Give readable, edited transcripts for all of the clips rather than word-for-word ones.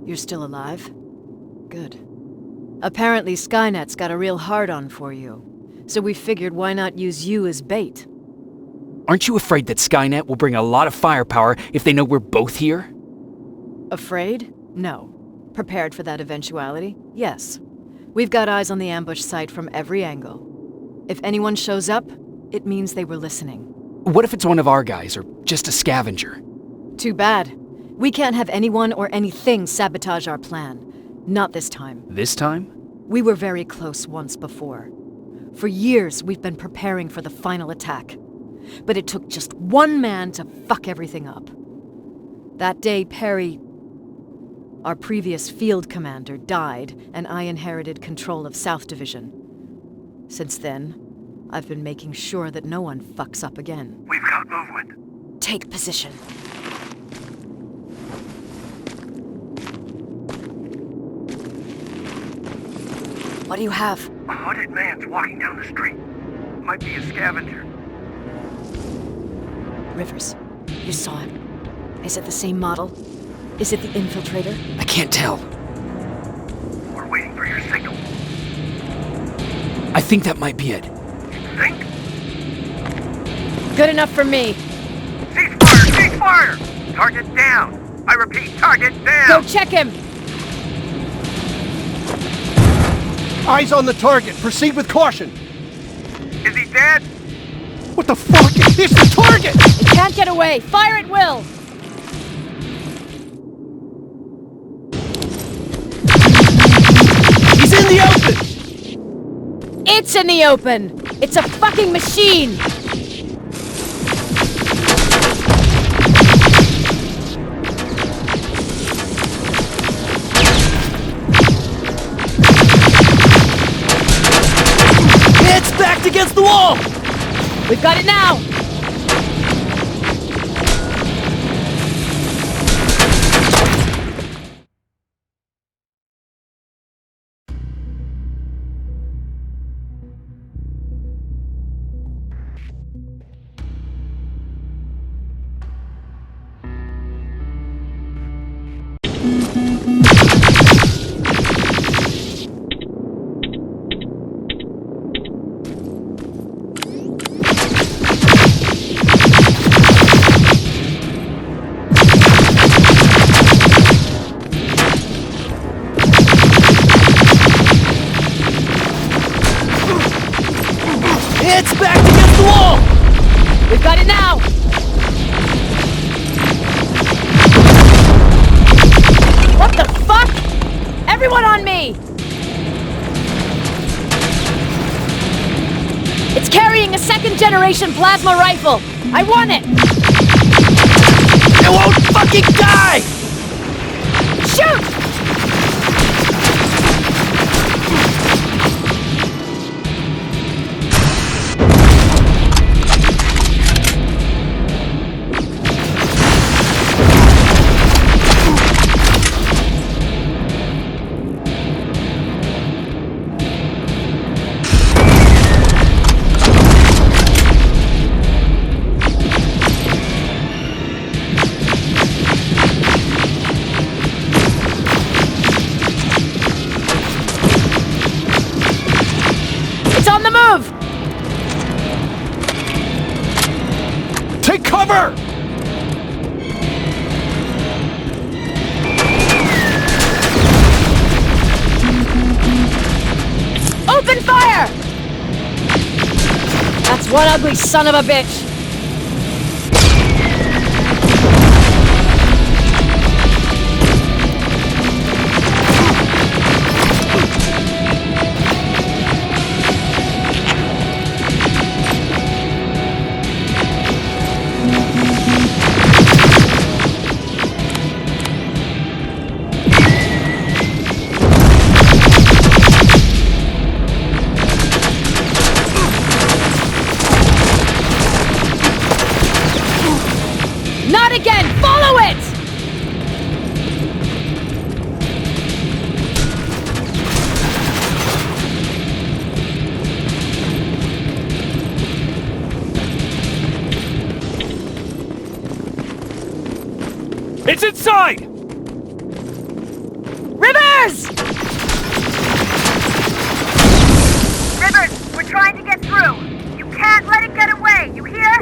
You're still alive? Good. Apparently Skynet's got a real hard-on for you. So we figured why not use you as bait? Aren't you afraid that Skynet will bring a lot of firepower if they know we're both here? Afraid? No. Prepared for that eventuality? Yes. We've got eyes on the ambush site from every angle. If anyone shows up, it means they were listening. What if it's one of our guys, or just a scavenger? Too bad. We can't have anyone or anything sabotage our plan. Not this time. This time? We were very close once before. For years, we've been preparing for the final attack. But it took just one man to fuck everything up. That day, Perry, our previous field commander, died, and I inherited control of South Division. Since then, I've been making sure that no one fucks up again. We've got movement. Take position. What do you have? A hooded man's walking down the street. Might be a scavenger. Rivers, you saw him. Is it the same model? Is it the infiltrator? I can't tell. We're waiting for your signal. I think that might be it. You think? Good enough for me. Cease fire! Cease fire! Target down! I repeat, target down! Go check him! Eyes on the target. Proceed with caution. Is he dead? What the fuck? It's the target! It can't get away! Fire at will! He's in the open! It's in the open! It's a fucking machine! It's backed against the wall! We've got it now! It's backed against the wall! We've got it now! What the fuck? Everyone on me! It's carrying a second-generation plasma rifle! I want it! It won't fucking die! Shoot! On the move! Take cover! Open fire! That's one ugly son of a bitch! Not again! Follow it! It's inside! Rivers! Rivers, we're trying to get through. You can't let it get away, you hear?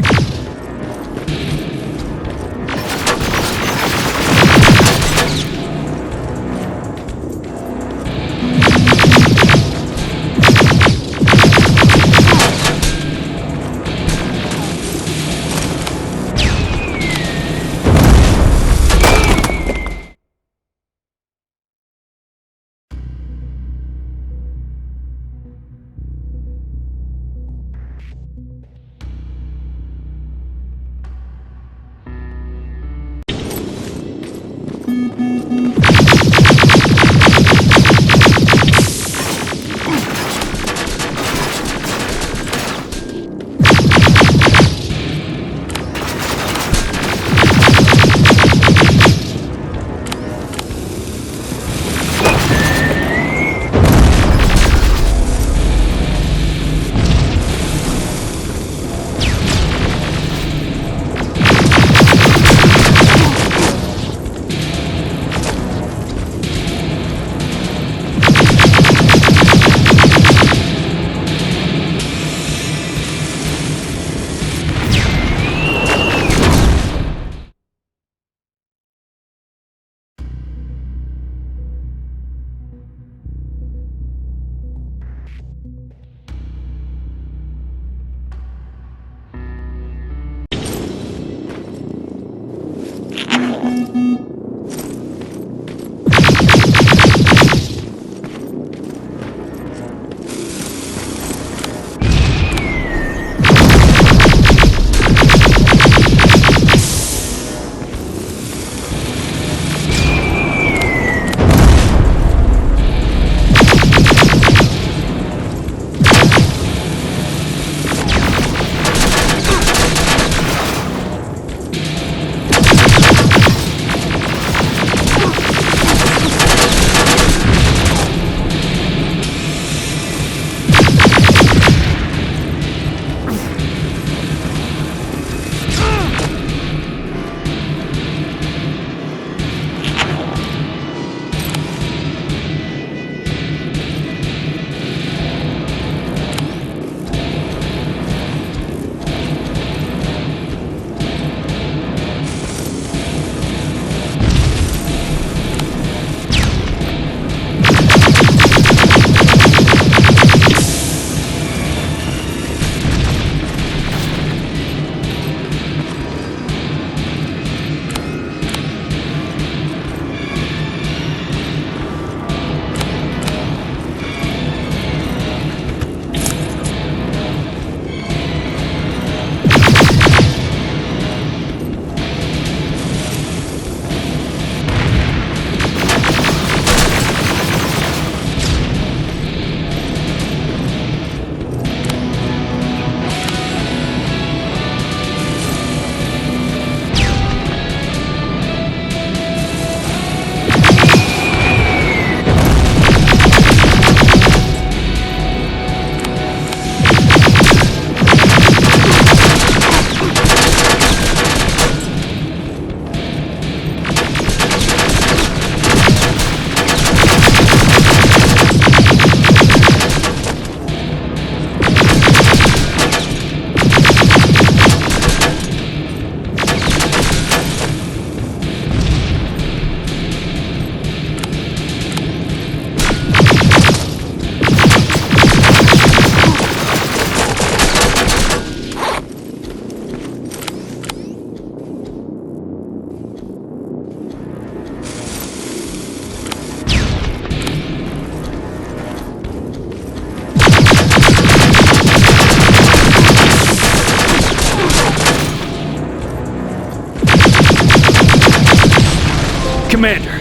Commander!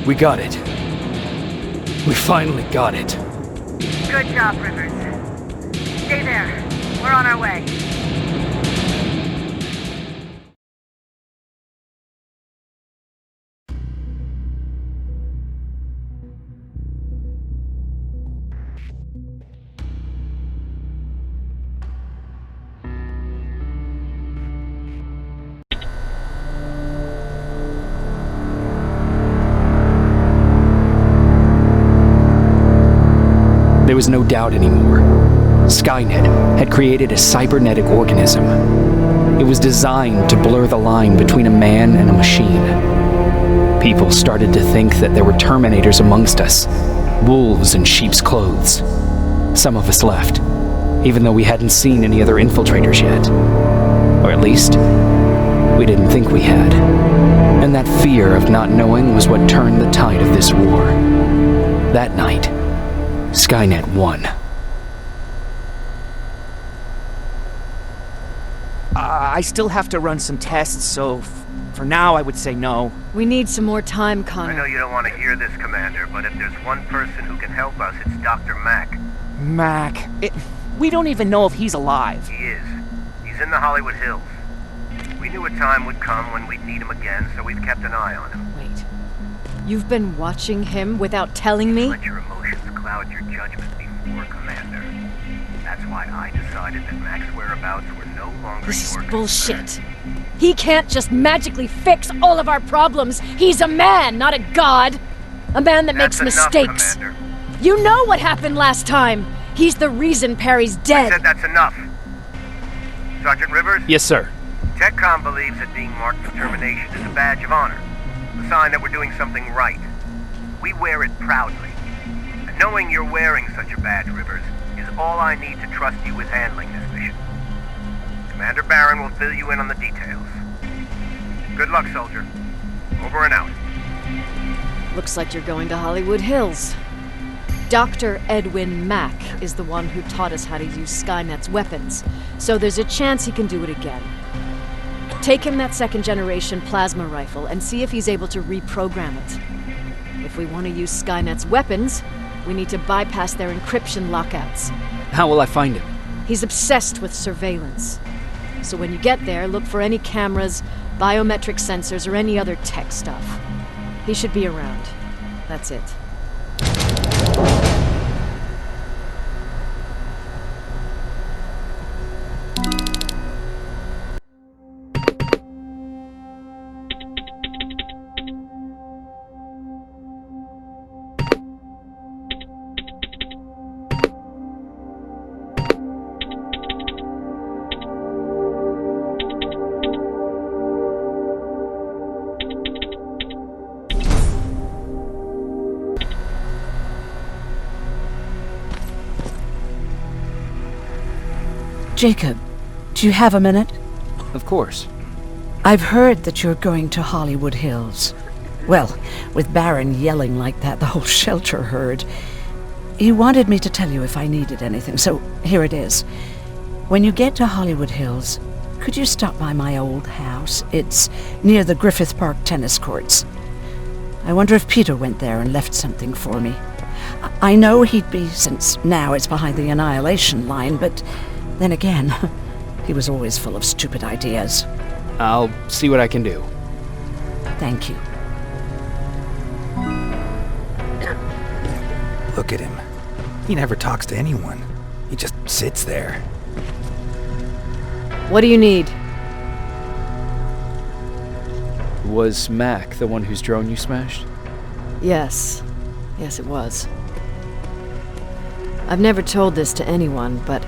We got it. We finally got it. Good job, Rivers. Stay there. We're on our way. There was no doubt anymore. Skynet had created a cybernetic organism. It was designed to blur the line between a man and a machine. People started to think that there were Terminators amongst us, wolves in sheep's clothes. Some of us left, even though we hadn't seen any other infiltrators yet. Or at least, we didn't think we had. And that fear of not knowing was what turned the tide of this war. That night, Skynet won. I still have to run some tests, so for now I would say no. We need some more time, I know Connor. you don't want to hear this, Commander, but if there's one person who can help us, it's Dr. Mack. Mac, we don't even know if he's alive. He is. He's in the Hollywood Hills. We knew a time would come when we'd need him again, so we've kept an eye on him. Wait. You've been watching him without telling me? Let your emotions cloud your judgment before, Commander. That's why I decided that Mack's whereabouts were no longer This is your bullshit. concern. He can't just magically fix all of our problems. He's a man, not a god. A man that That's makes enough, mistakes. Commander. You know what happened last time. He's the reason Perry's I dead. said that's enough. Sergeant Rivers? Yes, sir. TechCom believes that being marked for termination is a badge of honor. A sign that we're doing something right. We wear it proudly. And knowing you're wearing such a badge, Rivers, is all I need to trust you with handling this mission. Commander Barron will fill you in on the details. Good luck, soldier. Over and out. Looks like you're going to Hollywood Hills. Dr. Edwin Mack is the one who taught us how to use Skynet's weapons, so there's a chance he can do it again. Take him that second-generation plasma rifle and see if he's able to reprogram it. If we want to use Skynet's weapons, we need to bypass their encryption lockouts. How will I find him? He's obsessed with surveillance. So when you get there, look for any cameras, biometric sensors, or any other tech stuff. He should be around. That's it. Jacob, do you have a minute? Of course. I've heard that you're going to Hollywood Hills. Well, with Barron yelling like that, the whole shelter heard. He wanted me to tell you if I needed anything, so here it is. When you get to Hollywood Hills, could you stop by my old house? It's near the Griffith Park tennis courts. I wonder if Peter went there and left something for me. I know he'd be, since now it's behind the Annihilation line, but then again, he was always full of stupid ideas. I'll see what I can do. Thank you. Look at him. He never talks to anyone. He just sits there. What do you need? Was Mac the one whose drone you smashed? Yes. Yes, it was. I've never told this to anyone, but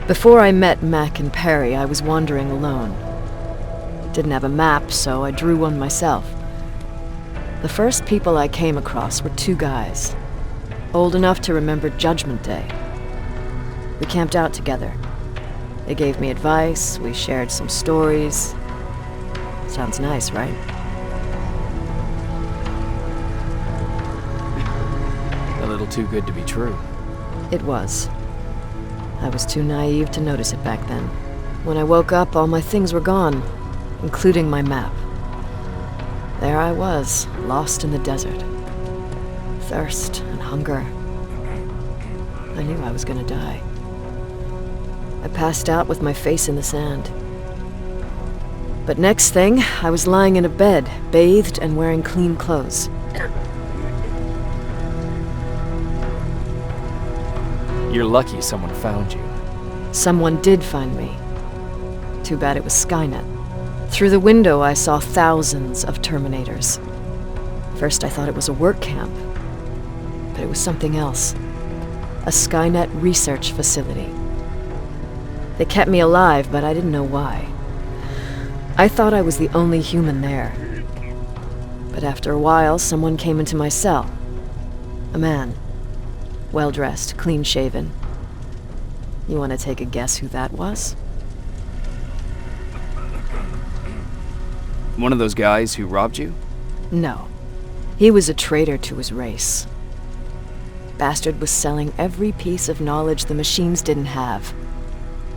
before I met Mac and Perry, I was wandering alone. Didn't have a map, so I drew one myself. The first people I came across were two guys, old enough to remember Judgment Day. We camped out together. They gave me advice, we shared some stories. Sounds nice, right? A little too good to be true. It was. I was too naive to notice it back then. When I woke up, all my things were gone. including my map. There I was, lost in the desert. Thirst and hunger. I knew I was gonna die. I passed out with my face in the sand. But next thing, I was lying in a bed, bathed and wearing clean clothes. You're lucky someone found you. Someone did find me. Too bad it was Skynet. Through the window, I saw thousands of Terminators. First, I thought it was a work camp, but it was something else. A Skynet research facility. They kept me alive, but I didn't know why. I thought I was the only human there. But after a while, someone came into my cell. A man. Well-dressed, clean-shaven. You want to take a guess who that was? One of those guys who robbed you? No. He was a traitor to his race. Bastard was selling every piece of knowledge the machines didn't have.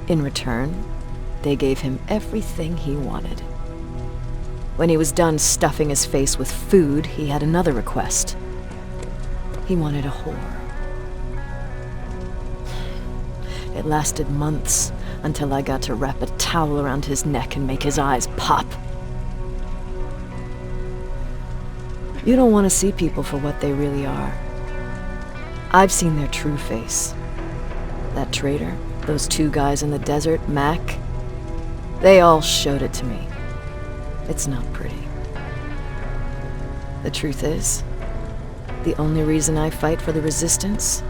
In return, they gave him everything he wanted. When he was done stuffing his face with food, he had another request. He wanted a whore. It lasted months, until I got to wrap a towel around his neck and make his eyes pop. You don't want to see people for what they really are. I've seen their true face. That traitor, those two guys in the desert, Mac, they all showed it to me. It's not pretty. The truth is, the only reason I fight for the Resistance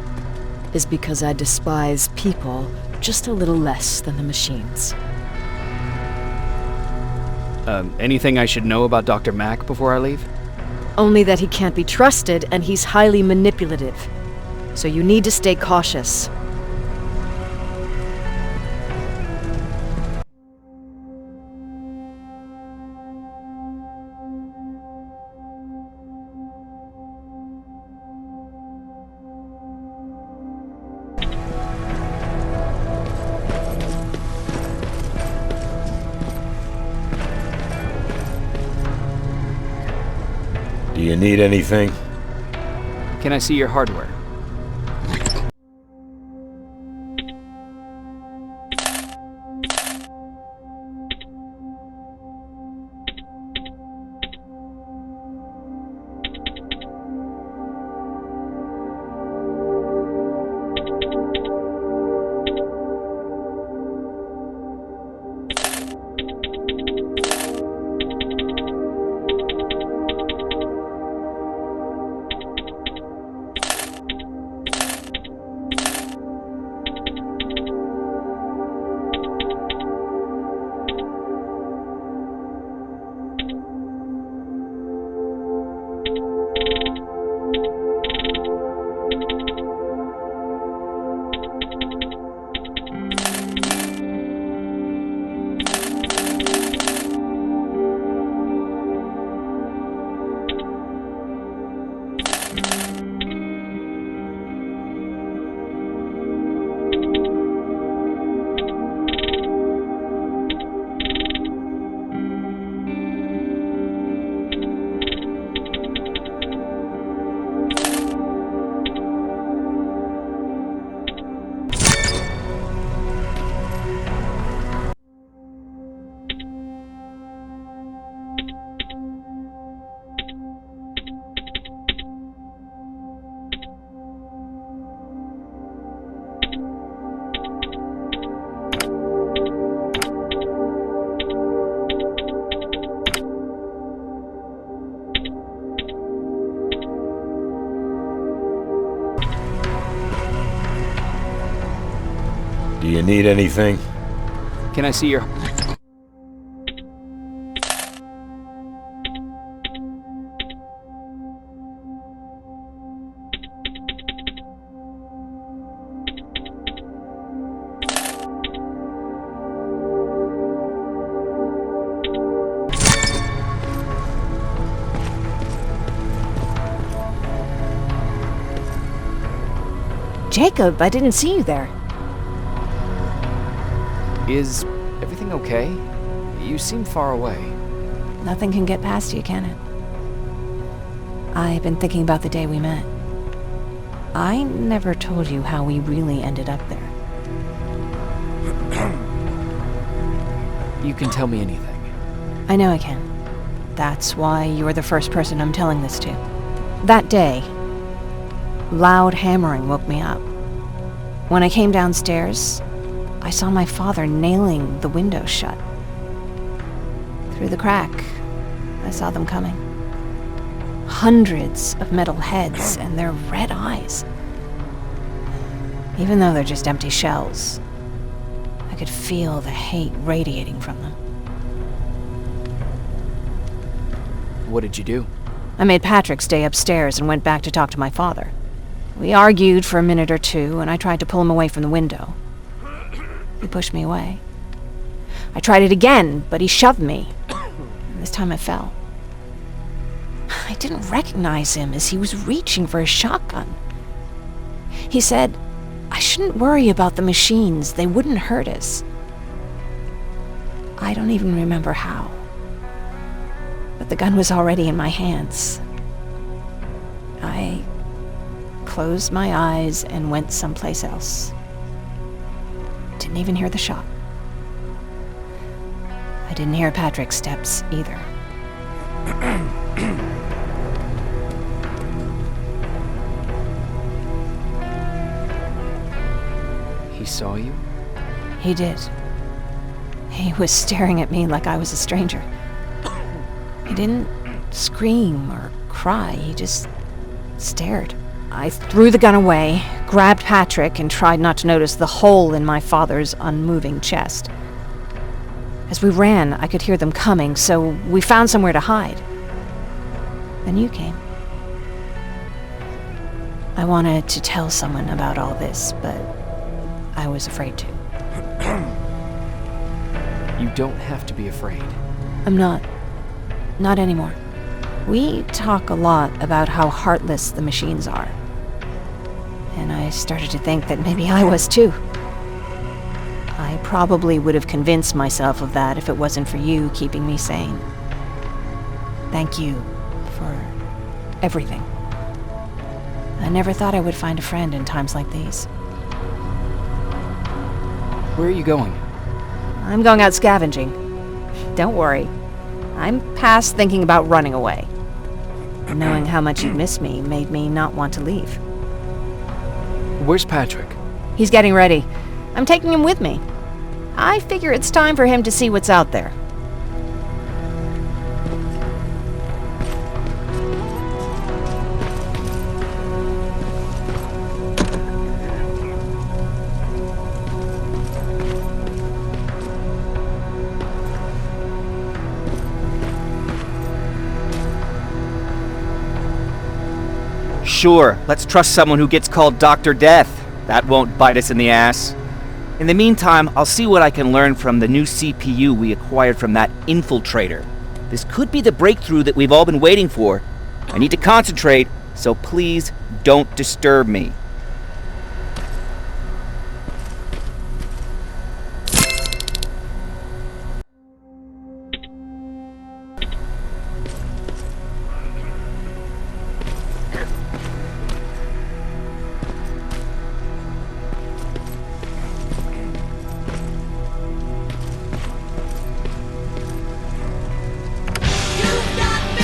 is because I despise people just a little less than the machines. Anything I should know about Dr. Mack before I leave? Only that he can't be trusted and he's highly manipulative. So you need to stay cautious. Do you need anything? Can I see your hardware? Do you need anything? Can I see your... Jacob, I didn't see you there. Is everything okay? You seem far away. Nothing can get past you, can it? I've been thinking about the day we met. I never told you how we really ended up there. You can tell me anything. I know I can. That's why you were the first person I'm telling this to. That day, loud hammering woke me up. When I came downstairs, I saw my father nailing the window shut. Through the crack, I saw them coming. Hundreds of metal heads and their red eyes. Even though they're just empty shells, I could feel the hate radiating from them. What did you do? I made Patrick stay upstairs and went back to talk to my father. We argued for a minute or two, and I tried to pull him away from the window. He pushed me away. I tried it again, but he shoved me. This time I fell. I didn't recognize him as he was reaching for a shotgun. He said, I shouldn't worry about the machines. They wouldn't hurt us. I don't even remember how. But the gun was already in my hands. I closed my eyes and went someplace else. Didn't even hear the shot. I didn't hear Patrick's steps either. He saw you? He did. He was staring at me like I was a stranger. He didn't scream or cry, he just stared. I threw the gun away, grabbed Patrick, and tried not to notice the hole in my father's unmoving chest. As we ran, I could hear them coming, so we found somewhere to hide. Then you came. I wanted to tell someone about all this, but I was afraid to. You don't have to be afraid. I'm not. Not anymore. We talk a lot about how heartless the machines are. And I started to think that maybe I was too. I probably would have convinced myself of that if it wasn't for you keeping me sane. Thank you for everything. I never thought I would find a friend in times like these. Where are you going? I'm going out scavenging. Don't worry. I'm past thinking about running away. Knowing how much you'd miss me made me not want to leave. Where's Patrick? He's getting ready. I'm taking him with me. I figure it's time for him to see what's out there. Sure, let's trust someone who gets called Dr. Death. That won't bite us in the ass. In the meantime, I'll see what I can learn from the new CPU we acquired from that infiltrator. This could be the breakthrough that we've all been waiting for. I need to concentrate, so please don't disturb me.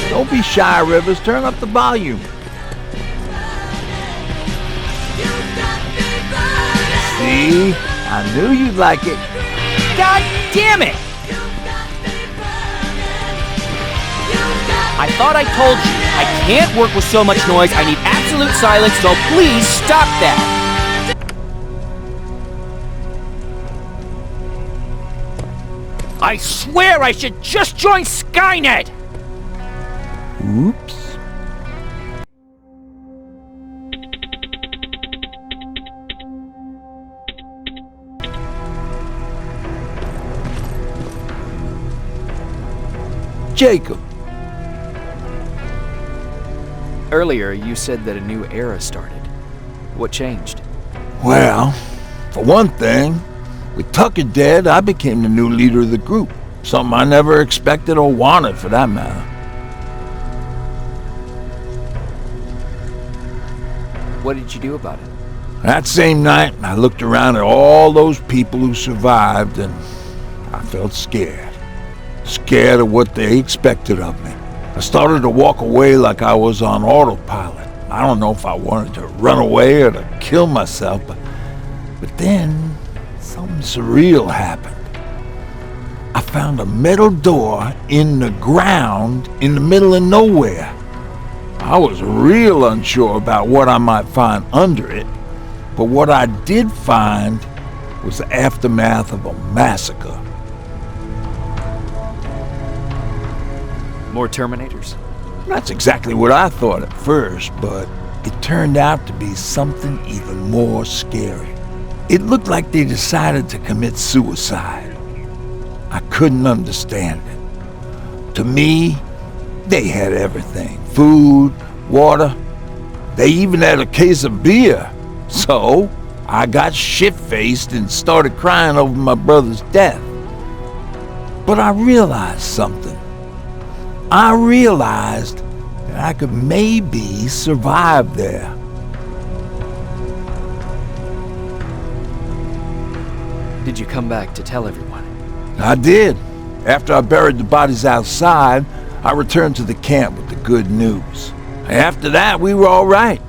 Don't be shy, Rivers. Turn up the volume. See? I knew you'd like it. God damn it! I thought I told you, I can't work with so much noise. I need absolute silence, so please stop that. I swear I should just join Skynet! Oops. Jacob. Earlier, you said that a new era started. What changed? Well, for one thing, with Tucker dead, I became the new leader of the group. Something I never expected or wanted, for that matter. What did you do about it? That same night, I looked around at all those people who survived, and I felt scared. Scared of what they expected of me. I started to walk away like I was on autopilot. I don't know if I wanted to run away or to kill myself, but then something surreal happened. I found a metal door in the ground in the middle of nowhere. I was real unsure about what I might find under it, but what I did find was the aftermath of a massacre. More Terminators? That's exactly what I thought at first, but it turned out to be something even more scary. It looked like they decided to commit suicide. I couldn't understand it. To me, they had everything. Food, water. They even had a case of beer. So, I got shit-faced and started crying over my brother's death. But I realized something. I realized that I could maybe survive there. Did you come back to tell everyone? I did. After I buried the bodies outside, I returned to the camp with the good news. After that, we were all right.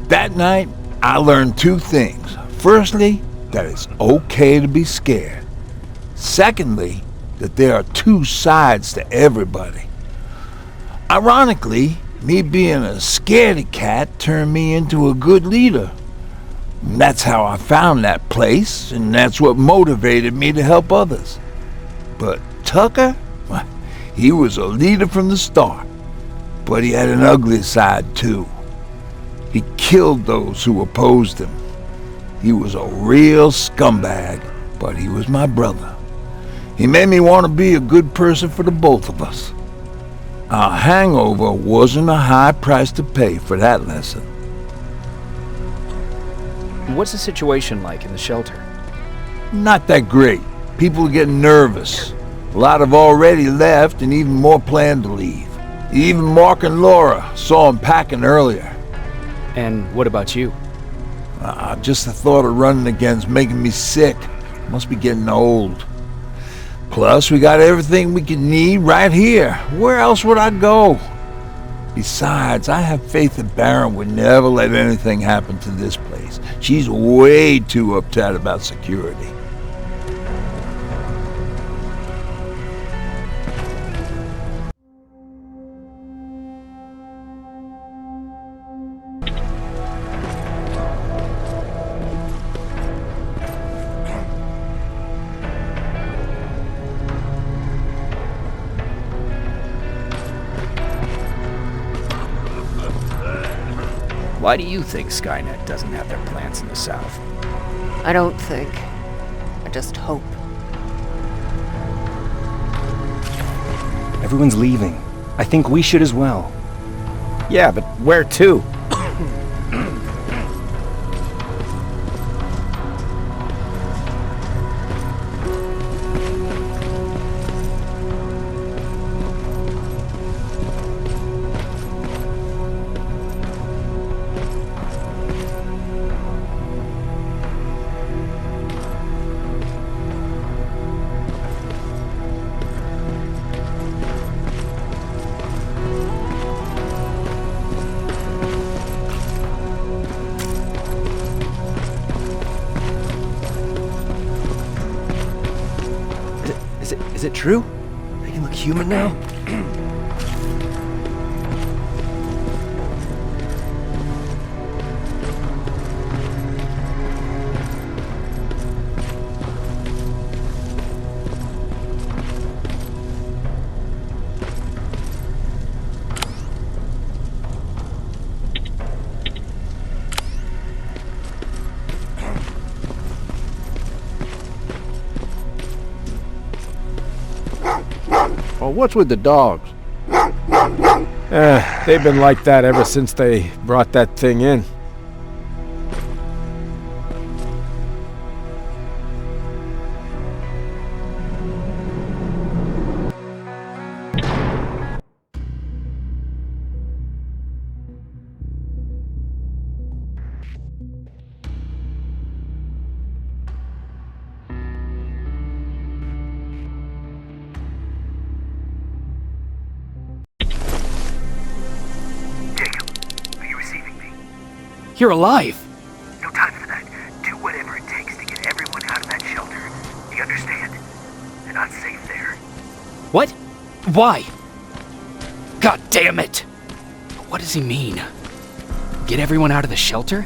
That night, I learned two things. Firstly, that it's okay to be scared. Secondly, that there are two sides to everybody. Ironically, me being a scaredy cat turned me into a good leader. And that's how I found that place, and that's what motivated me to help others. But Tucker, he was a leader from the start, but he had an ugly side too. He killed those who opposed him. He was a real scumbag, but he was my brother. He made me want to be a good person for the both of us. Our hangover wasn't a high price to pay for that lesson. What's the situation like in the shelter? Not that great. People are getting nervous. A lot have already left, and even more plan to leave. Even Mark and Laura saw him packing earlier. And what about you? Just the thought of running again's making me sick. Must be getting old. Plus, we got everything we could need right here. Where else would I go? Besides, I have faith that Baron would never let anything happen to this place. She's way too uptight about security. Why do you think Skynet doesn't have their plants in the South? I don't think. I just hope. Everyone's leaving. I think we should as well. Yeah, but where to? Is it true? They can look human now? Well, what's with the dogs? They've been like that ever since they brought that thing in. You're alive. No time for that. Do whatever it takes to get everyone out of that shelter. Do you understand? They're not safe there. What? Why? God damn it! What does he mean? Get everyone out of the shelter?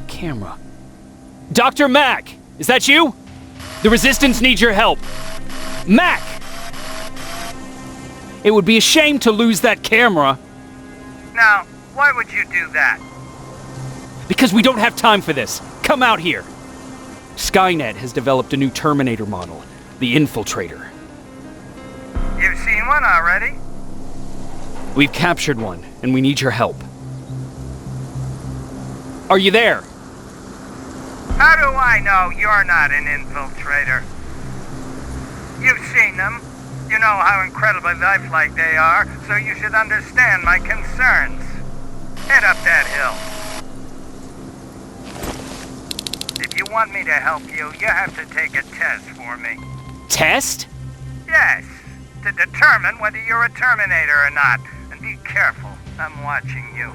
Camera. Dr. Mack! Is that you? The Resistance needs your help. Mack! It would be a shame to lose that camera. Now, why would you do that? Because we don't have time for this. Come out here. Skynet has developed a new Terminator model, the Infiltrator. You've seen one already? We've captured one, and we need your help. Are you there? How do I know you're not an infiltrator? You've seen them. You know how incredibly lifelike they are, so you should understand my concerns. Head up that hill. If you want me to help you, you have to take a test for me. Test? Yes, to determine whether you're a Terminator or not. And be careful, I'm watching you.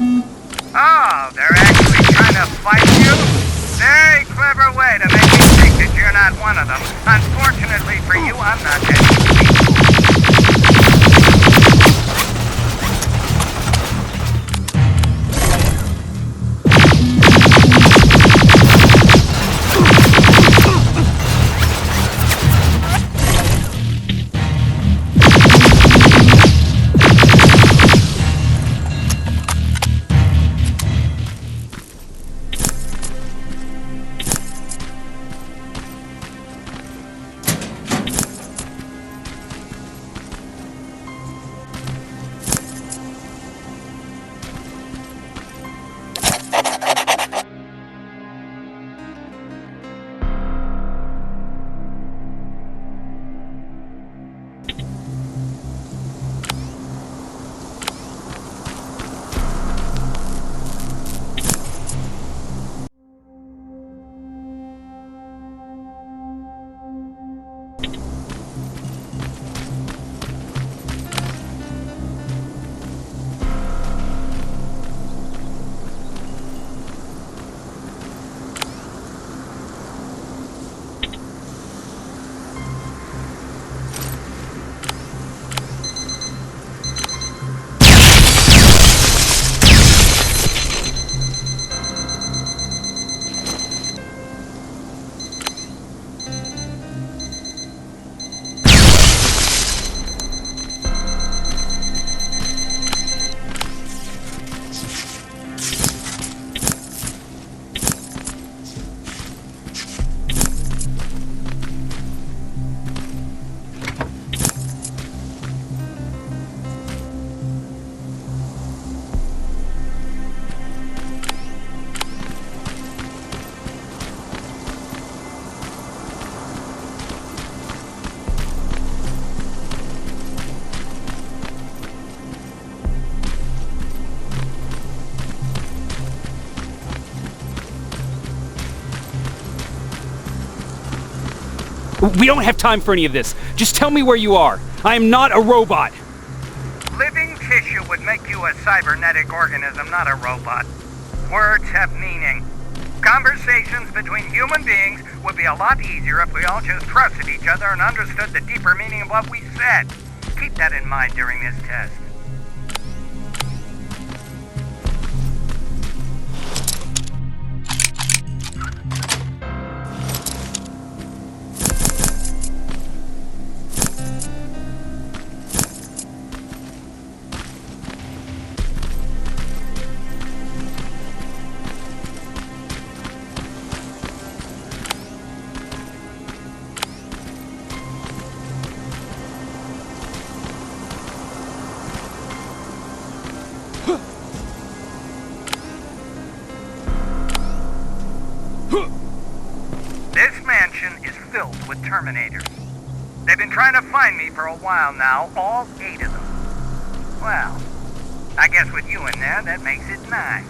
Oh, they're actually trying to fight you? Very clever way to make me think that you're not one of them. Unfortunately for you, I'm not that. We don't have time for any of this. Just tell me where you are. I am not a robot. Living tissue would make you a cybernetic organism, not a robot. Words have meaning. Conversations between human beings would be a lot easier if we all just trusted each other and understood the deeper meaning of what we said. Keep that in mind during this test. This mansion is filled with Terminators. They've been trying to find me for a while now, all 8 of them. Well, I guess with you in there, that makes it 9.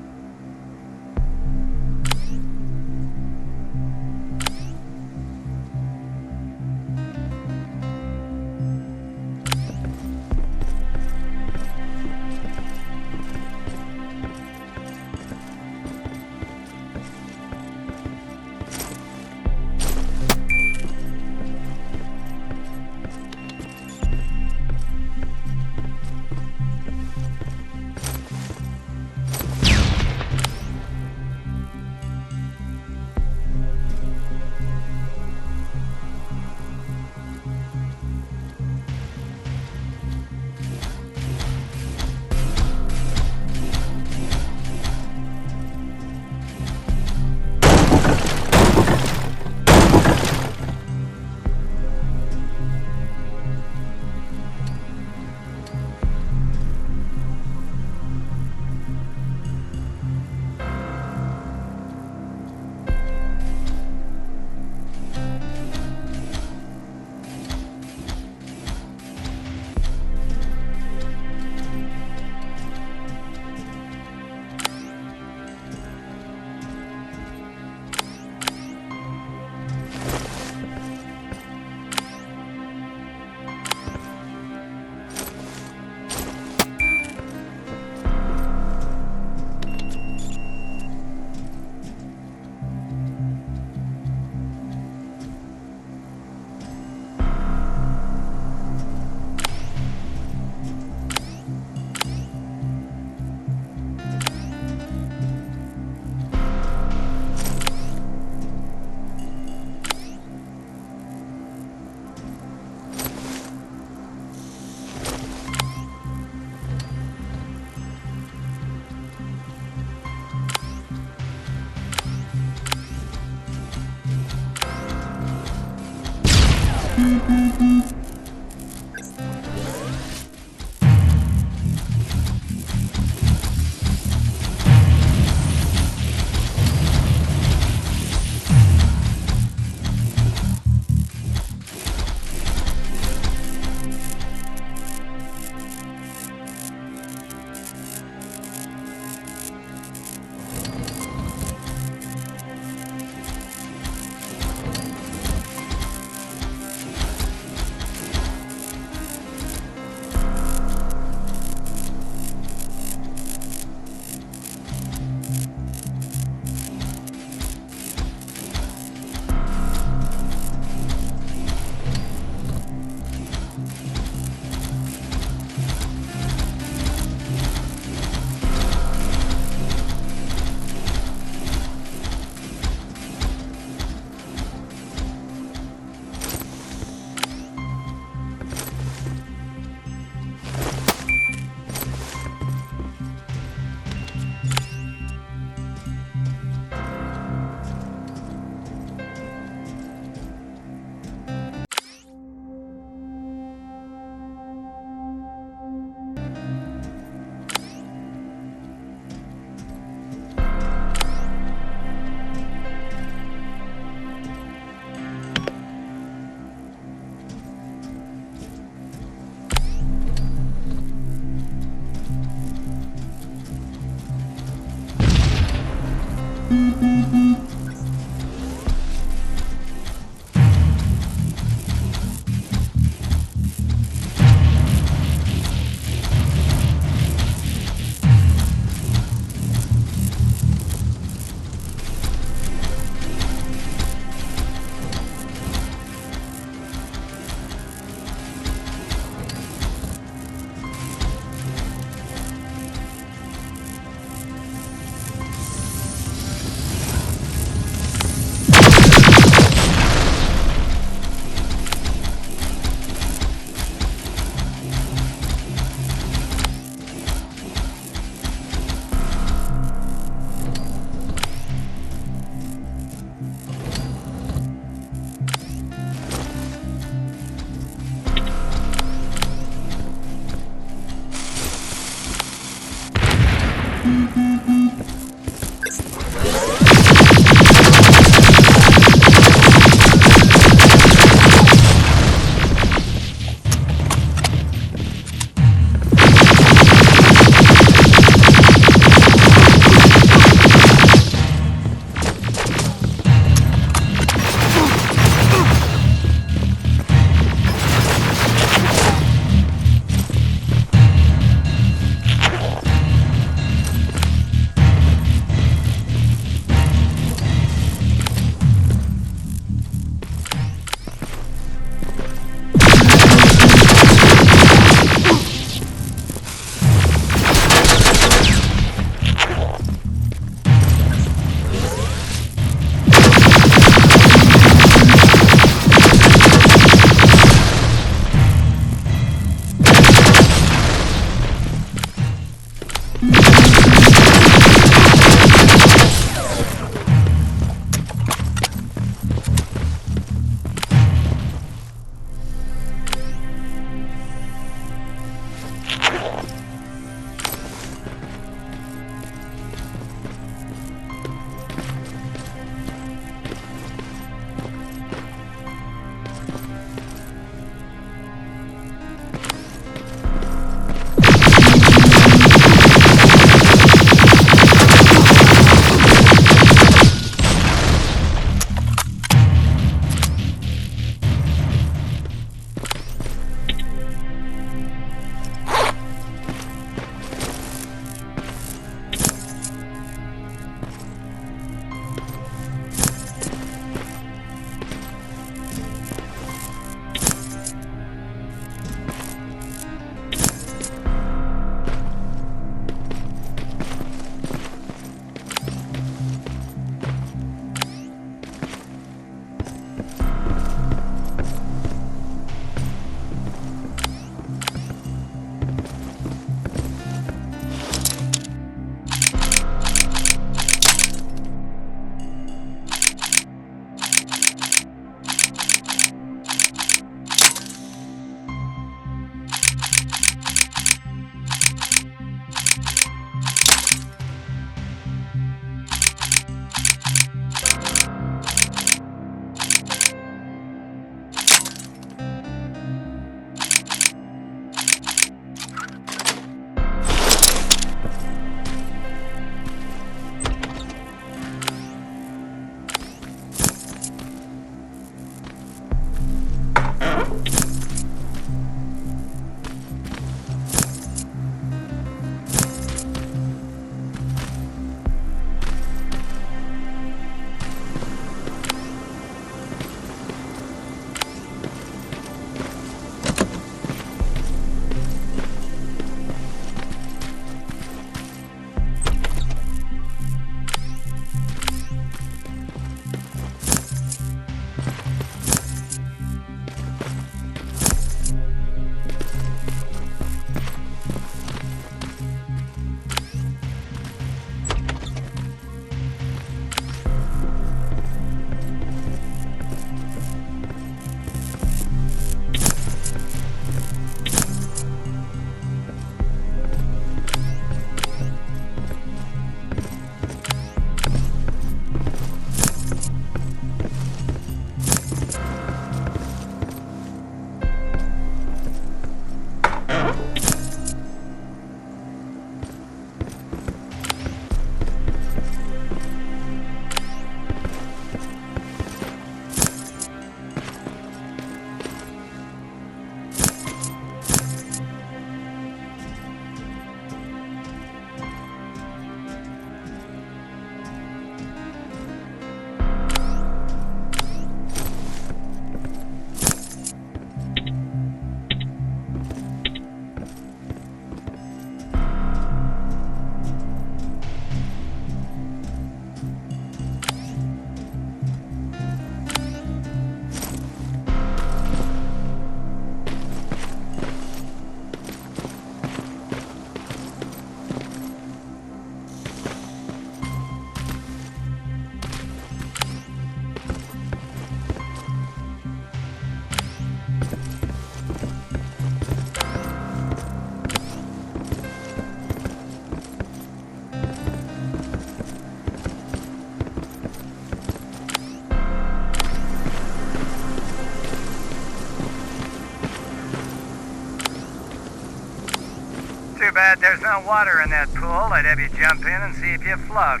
there's no water in that pool, I'd have you jump in and see if you float.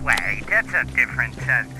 Wait, that's a different test.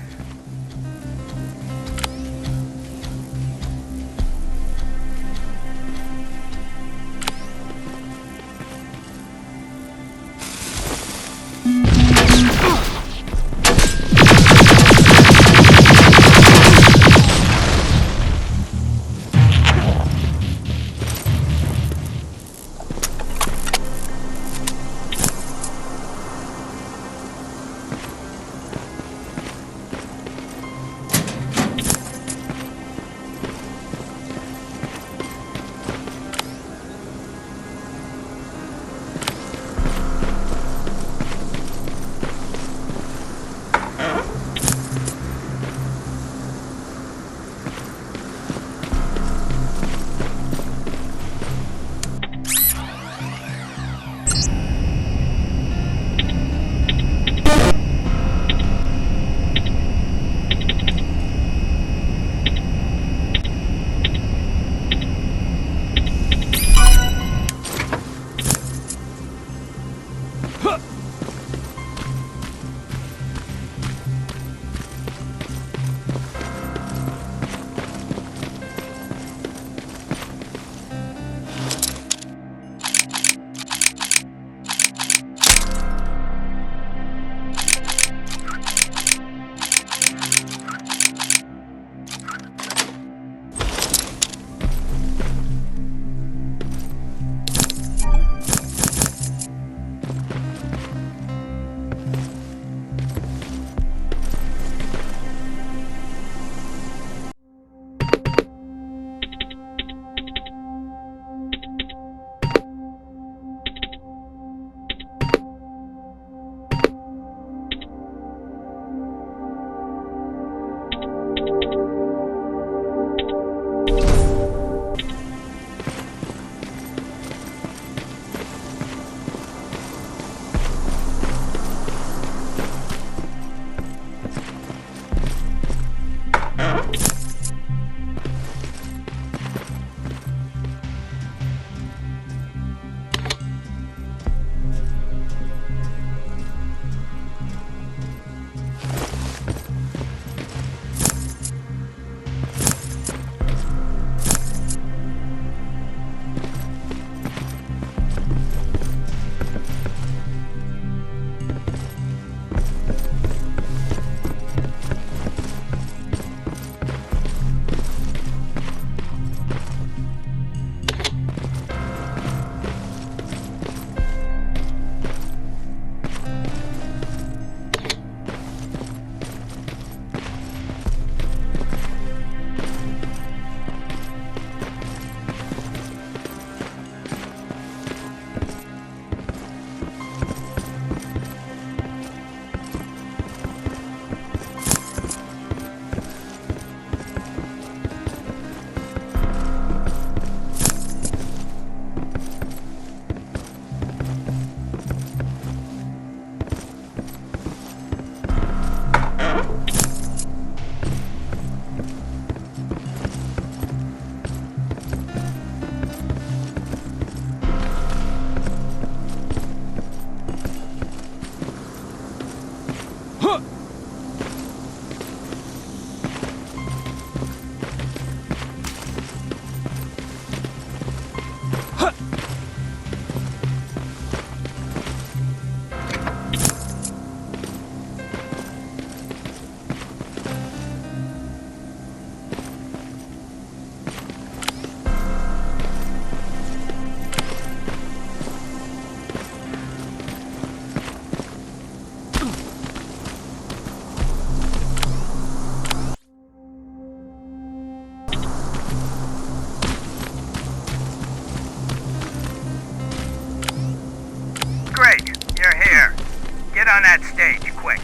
on that stage, quick.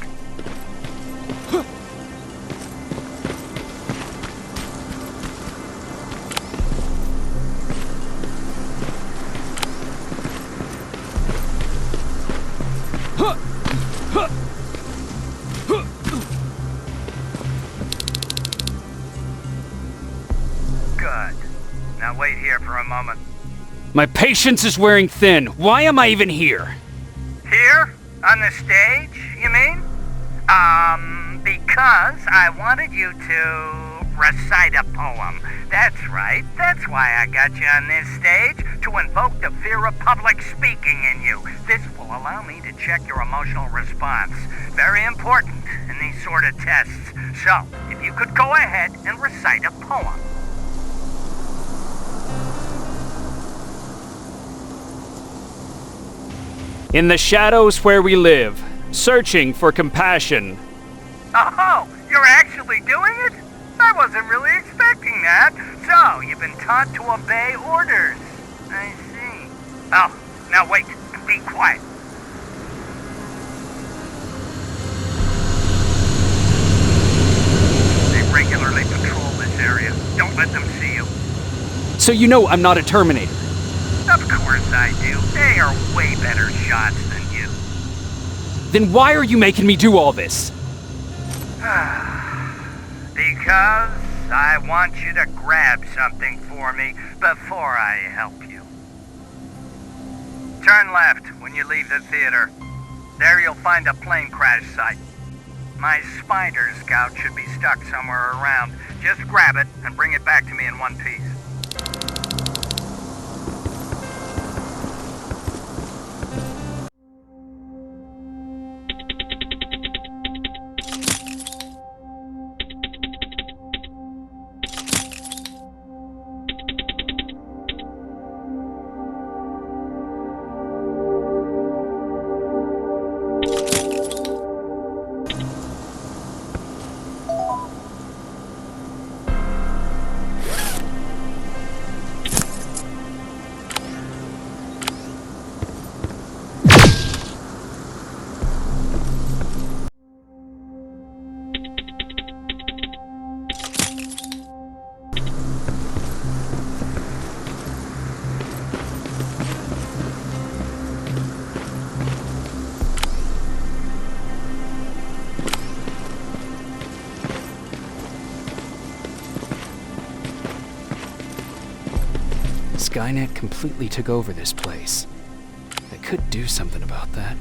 Good. Now wait here for a moment. My patience is wearing thin. Why am I even here? Here? On the stage, you mean? Because I wanted you to recite a poem. That's right. That's why I got you on this stage, to invoke the fear of public speaking in you. This will allow me to check your emotional response. Very important in these sort of tests. So, if you could go ahead and recite a poem. In the shadows where we live, searching for compassion. Oh, you're actually doing it? I wasn't really expecting that. So, you've been taught to obey orders. I see. Oh, now wait. Be quiet. They regularly patrol this area. Don't let them see you. So you know I'm not a Terminator. Of course I do. They are way better shots than you. Then why are you making me do all this? Because I want you to grab something for me before I help you. Turn left when you leave the theater. There you'll find a plane crash site. My spider scout should be stuck somewhere around. Just grab it and bring it back to me in one piece. Skynet completely took over this place. They could do something about that.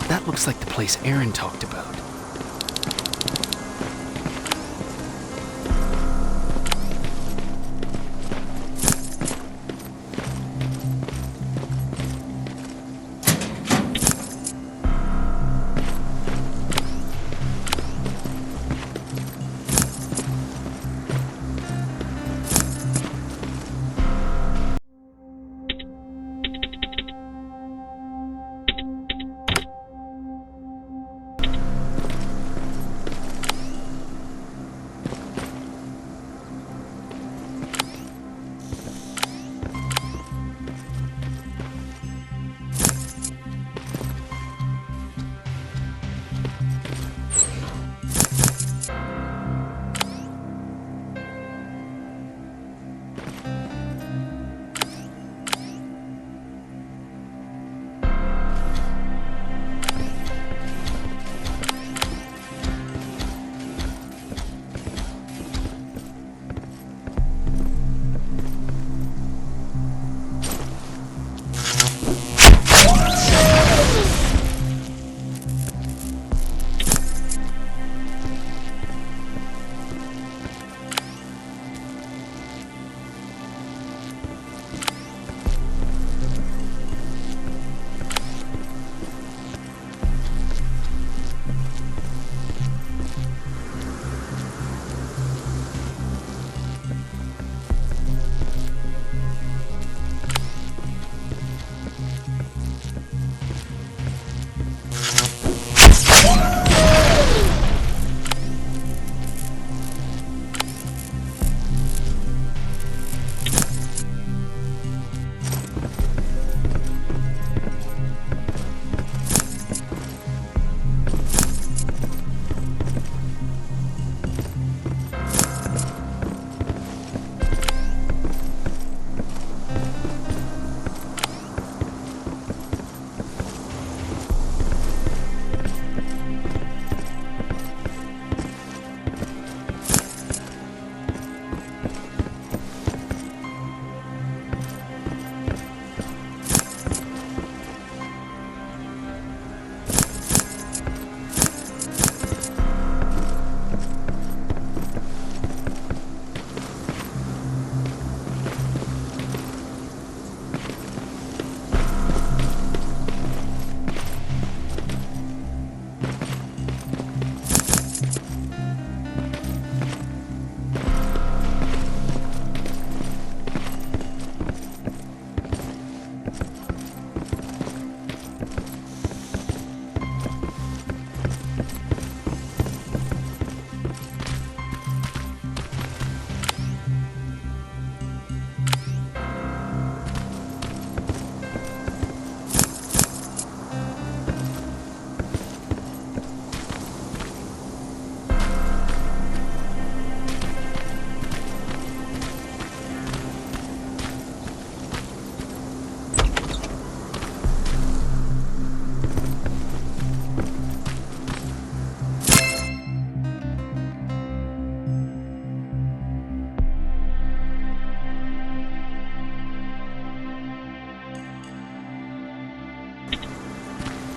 That looks like the place Aaron talked about.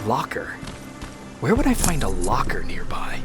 Locker? Where would I find a locker nearby?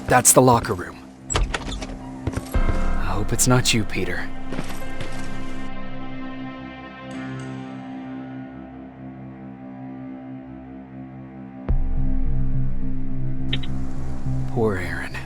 That's the locker room. I hope it's not you, Peter. Poor Aaron.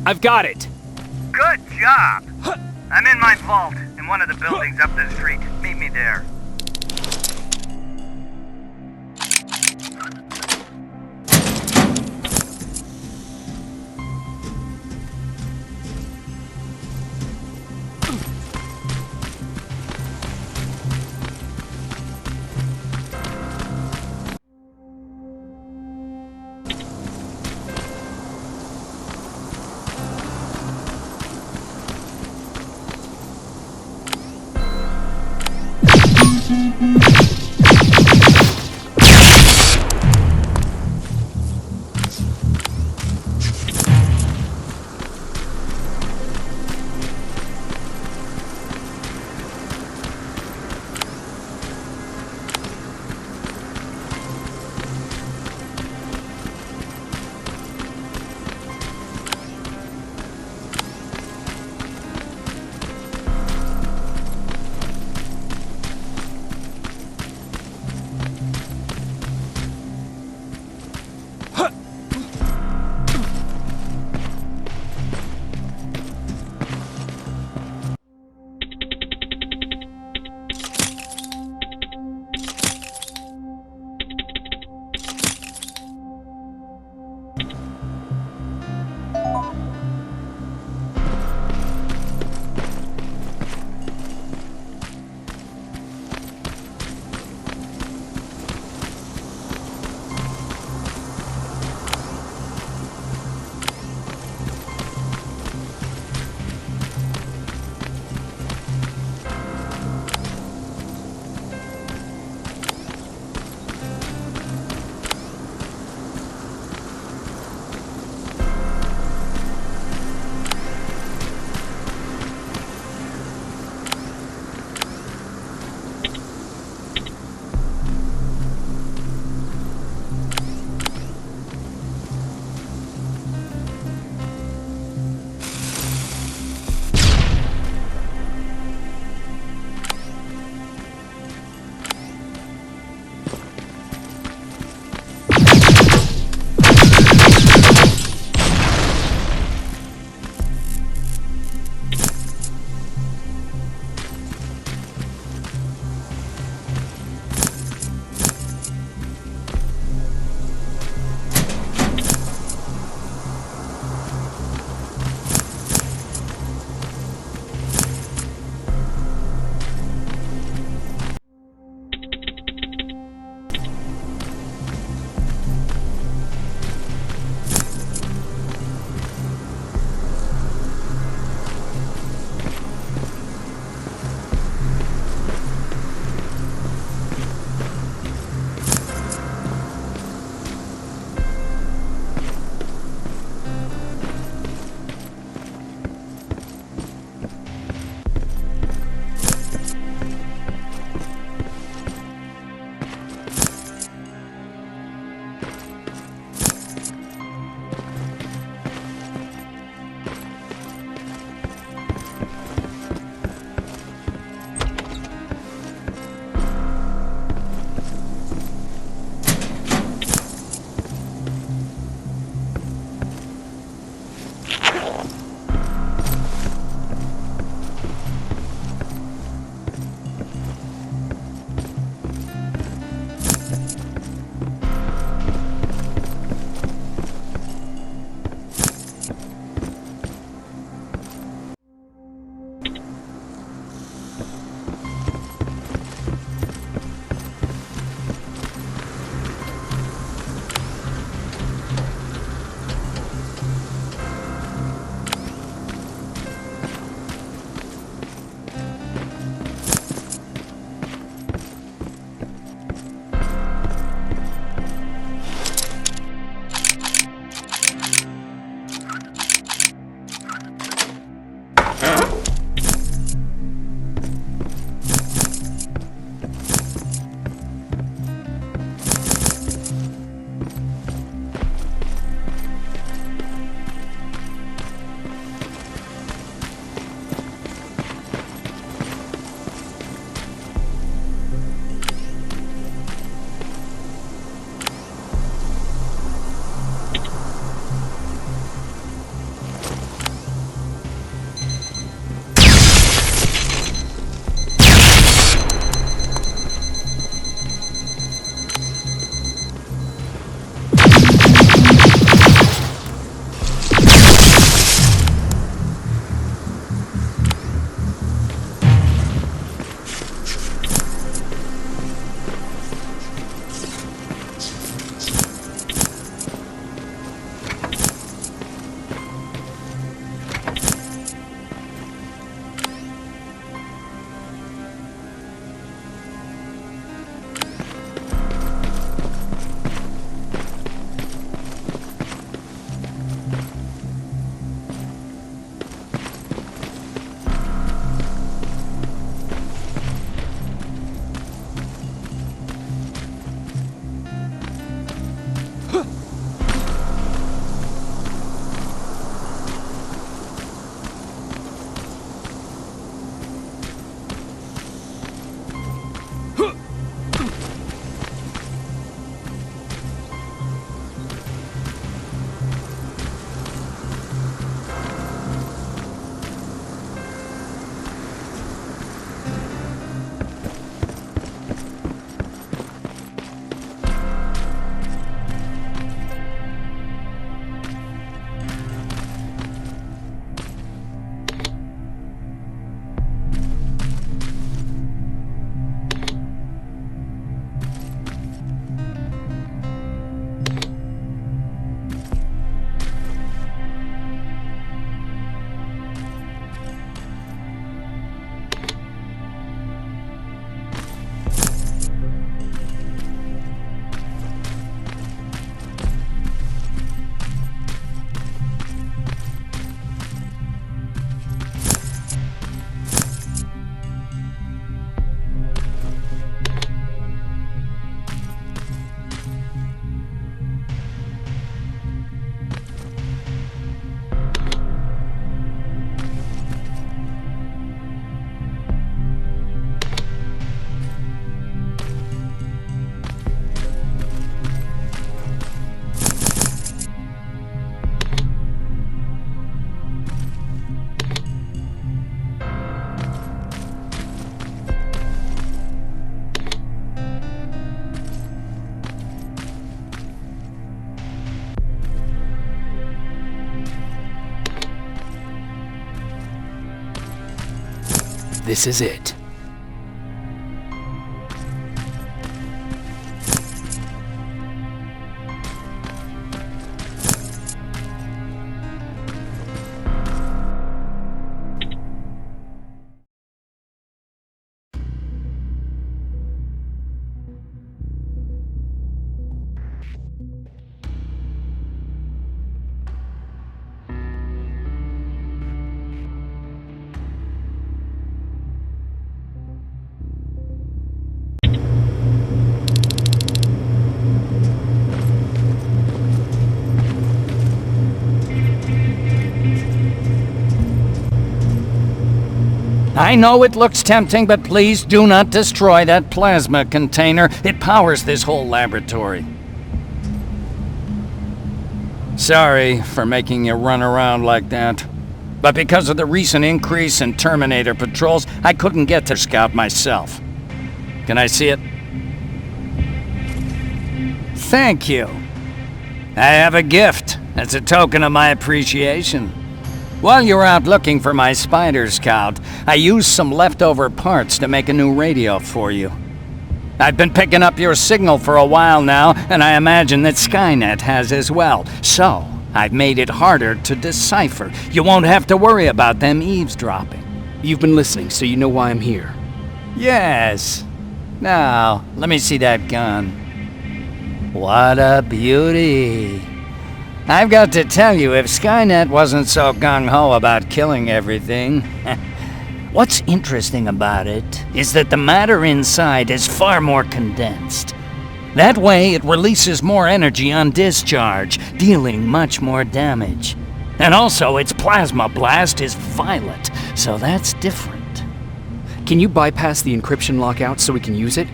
I've got it! Good job! I'm in my vault, in one of the buildings up the street. Meet me there. This is it. I know it looks tempting, but please do not destroy that plasma container. It powers this whole laboratory. Sorry for making you run around like that. But because of the recent increase in Terminator patrols, I couldn't get to Scout myself. Can I see it? Thank you. I have a gift as a token of my appreciation. While you were out looking for my Spider Scout, I used some leftover parts to make a new radio for you. I've been picking up your signal for a while now, and I imagine that Skynet has as well. So, I've made it harder to decipher. You won't have to worry about them eavesdropping. You've been listening, so you know why I'm here. Yes. Now, let me see that gun. What a beauty. I've got to tell you, if Skynet wasn't so gung-ho about killing everything... What's interesting about it is that the matter inside is far more condensed. That way, it releases more energy on discharge, dealing much more damage. And also, its plasma blast is violet, so that's different. Can you bypass the encryption lockout so we can use it?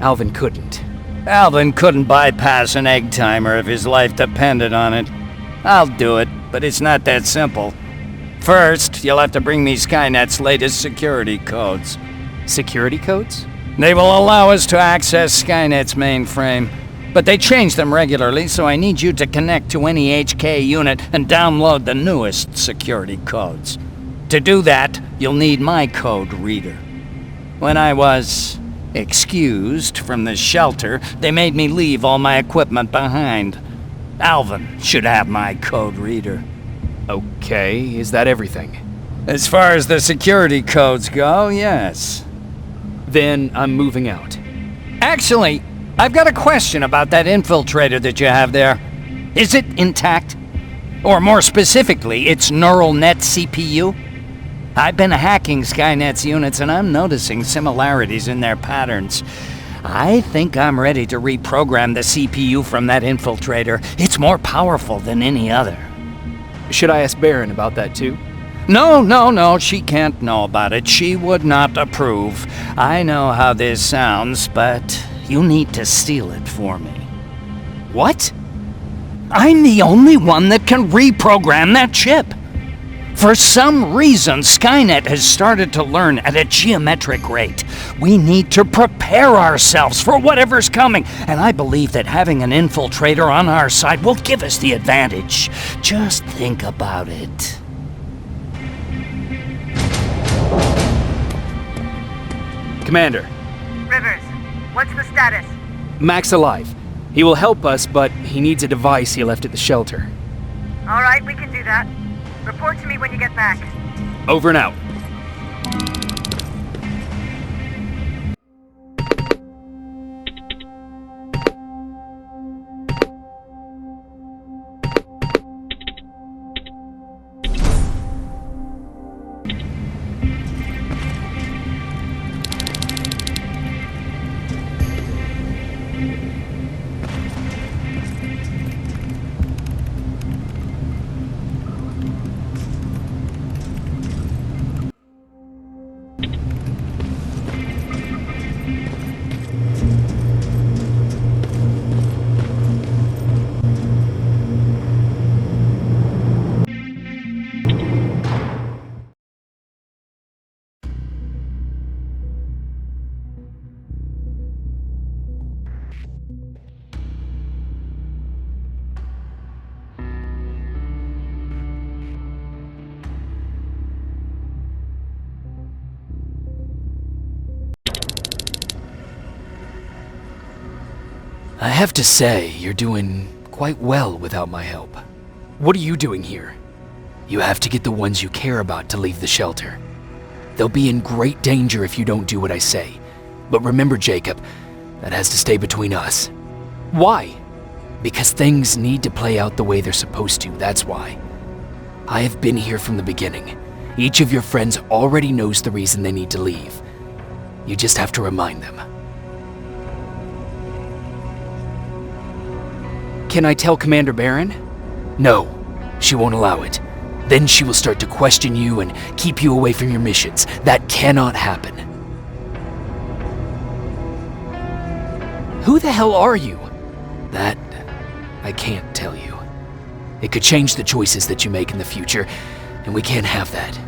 Alvin couldn't. Alvin couldn't bypass an egg timer if his life depended on it. I'll do it, but it's not that simple. First, you'll have to bring me Skynet's latest security codes. Security codes? They will allow us to access Skynet's mainframe, but they change them regularly, so I need you to connect to any HK unit and download the newest security codes. To do that, you'll need my code reader. When I was excused from the shelter, they made me leave all my equipment behind. Alvin should have my code reader. Okay, is that everything? As far as the security codes go, yes. Then I'm moving out. Actually, I've got a question about that infiltrator that you have there. Is it intact? Or more specifically, its neural net CPU? I've been hacking Skynet's units and I'm noticing similarities in their patterns. I think I'm ready to reprogram the CPU from that infiltrator. It's more powerful than any other. Should I ask Baron about that too? No, she can't know about it. She would not approve. I know how this sounds, but you need to steal it for me. What? I'm the only one that can reprogram that chip. For some reason, Skynet has started to learn at a geometric rate. We need to prepare ourselves for whatever's coming, and I believe that having an infiltrator on our side will give us the advantage. Just think about it. Commander. Rivers, what's the status? Mac's alive. He will help us, but he needs a device he left at the shelter. All right, we can do that. Report to me when you get back. Over and out. I have to say, you're doing quite well without my help. What are you doing here? You have to get the ones you care about to leave the shelter. They'll be in great danger if you don't do what I say. But remember, Jacob, that has to stay between us. Why? Because things need to play out the way they're supposed to, that's why. I have been here from the beginning. Each of your friends already knows the reason they need to leave. You just have to remind them. Can I tell Commander Barron? No, she won't allow it. Then she will start to question you and keep you away from your missions. That cannot happen. Who the hell are you? That I can't tell you. It could change the choices that you make in the future, and we can't have that.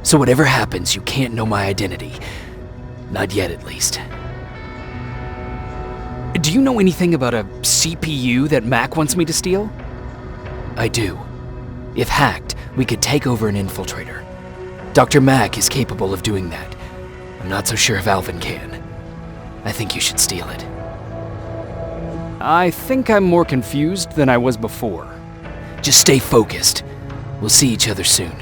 So whatever happens, you can't know my identity. Not yet, at least. Do you know anything about a CPU that Mac wants me to steal? I do. If hacked, we could take over an infiltrator. Dr. Mac is capable of doing that. I'm not so sure if Alvin can. I think you should steal it. I think I'm more confused than I was before. Just stay focused. We'll see each other soon.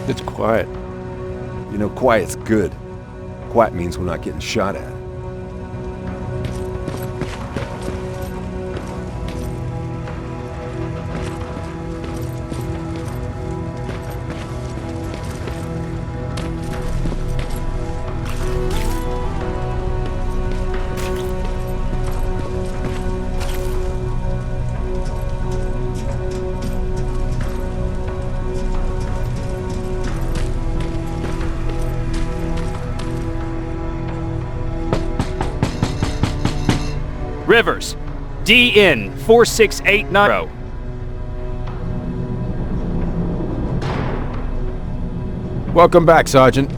It's quiet. You know, quiet's good. Quiet means we're not getting shot at. Rivers, DN 4689. Welcome back, Sergeant.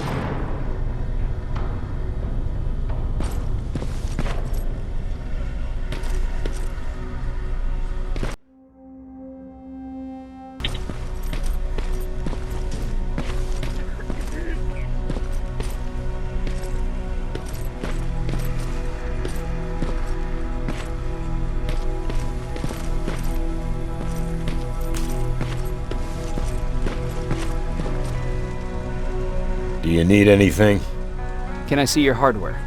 Do you need anything? Can I see your hardware?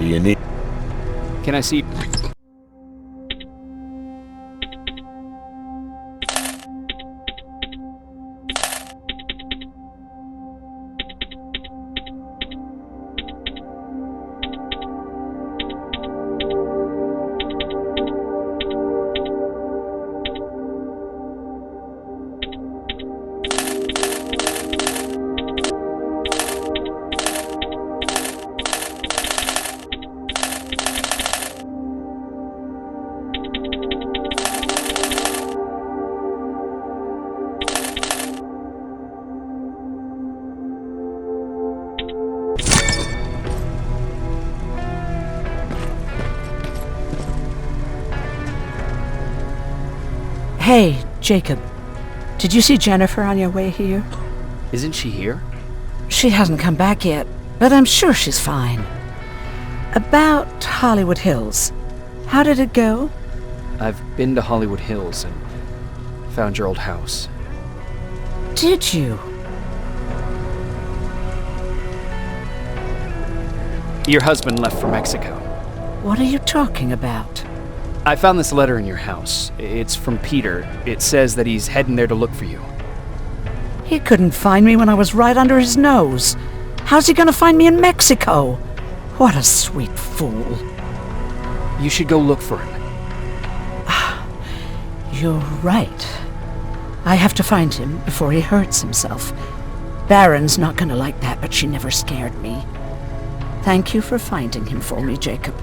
you need... Can I see... Hey, Jacob. Did you see Jennifer on your way here? Isn't she here? She hasn't come back yet, but I'm sure she's fine. About Hollywood Hills. How did it go? I've been to Hollywood Hills and found your old house. Did you? Your husband left for Mexico. What are you talking about? I found this letter in your house. It's from Peter. It says that he's heading there to look for you. He couldn't find me when I was right under his nose. How's he gonna find me in Mexico? What a sweet fool. You should go look for him. You're right. I have to find him before he hurts himself. Baron's not gonna like that, but she never scared me. Thank you for finding him for me, Jacob.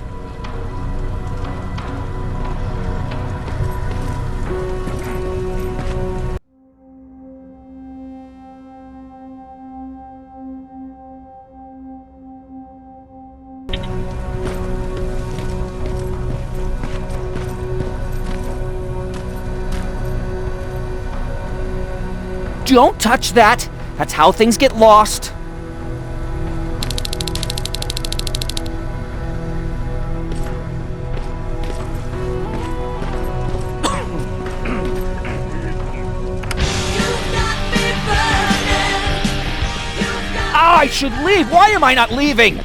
Don't touch that! That's how things get lost. I should leave! Why am I not leaving?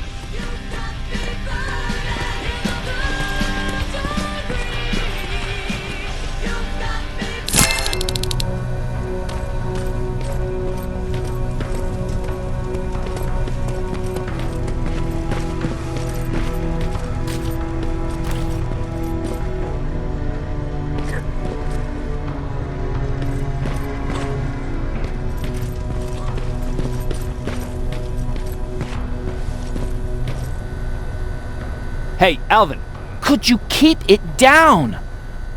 Hey, Alvin! Could you keep it down?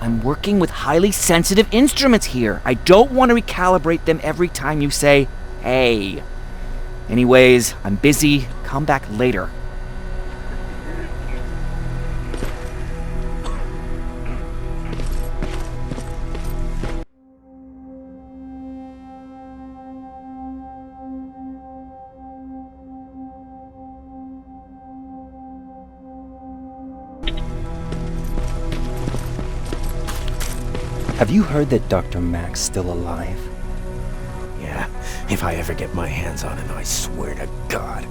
I'm working with highly sensitive instruments here. I don't want to recalibrate them every time you say, hey. Anyways, I'm busy. Come back later. Have you heard that Dr. Mack's still alive? Yeah, if I ever get my hands on him, I swear to God.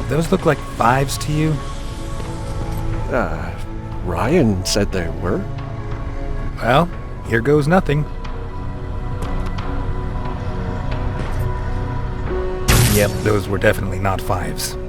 Those look like 5s to you? Ryan said there were. Well, here goes nothing. Yep, those were definitely not 5s.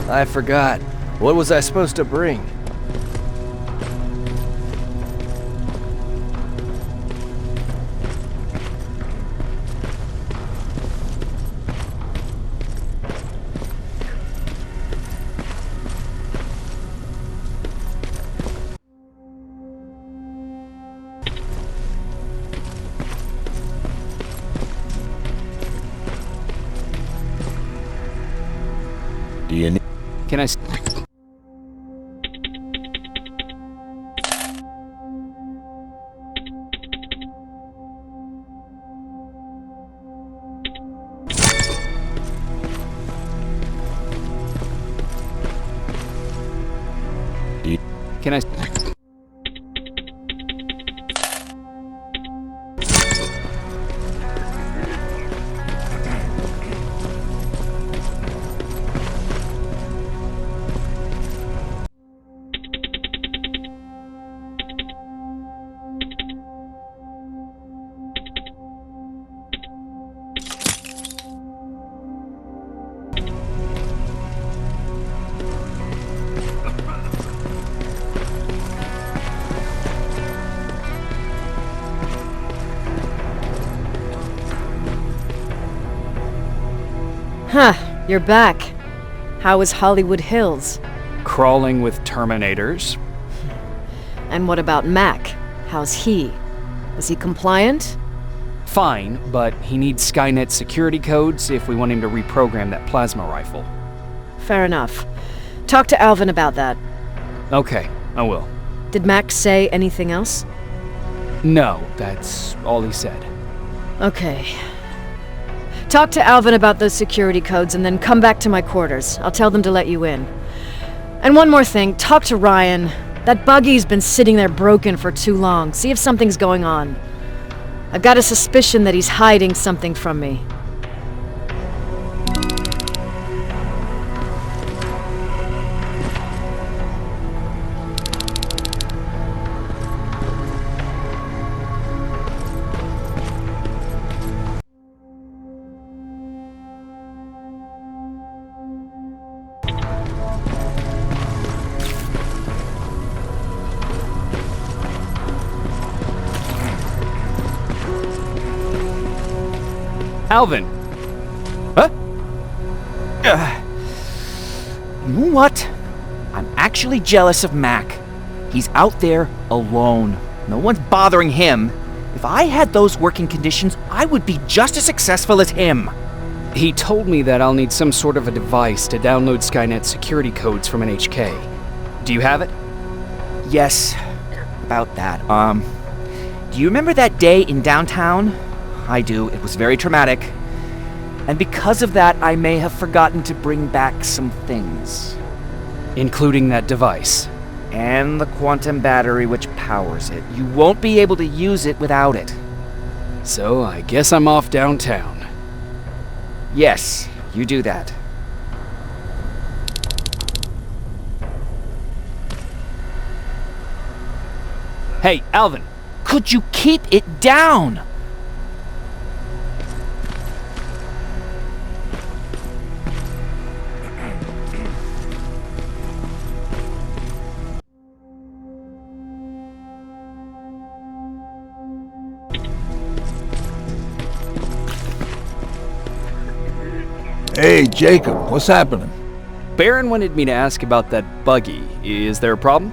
I forgot. What was I supposed to bring? Do you need... Can I... Can I... Huh, you're back. How is Hollywood Hills? Crawling with Terminators. And what about Mac? How's he? Is he compliant? Fine, but he needs Skynet security codes if we want him to reprogram that plasma rifle. Fair enough. Talk to Alvin about that. Okay, I will. Did Mac say anything else? No, that's all he said. Okay. Talk to Alvin about those security codes and then come back to my quarters. I'll tell them to let you in. And one more thing, talk to Ryan. That buggy's been sitting there broken for too long. See if something's going on. I've got a suspicion that he's hiding something from me. Alvin! Huh? You know what? I'm actually jealous of Mac. He's out there alone. No one's bothering him. If I had those working conditions, I would be just as successful as him. He told me that I'll need some sort of a device to download Skynet security codes from an HK. Do you have it? Yes, about that. Do you remember that day in downtown? I do. It was very traumatic. And because of that, I may have forgotten to bring back some things. Including that device. And the quantum battery which powers it. You won't be able to use it without it. So I guess I'm off downtown. Yes, you do that. Hey, Alvin! Could you keep it down? Hey, Jacob, what's happening? Baron wanted me to ask about that buggy. Is there a problem?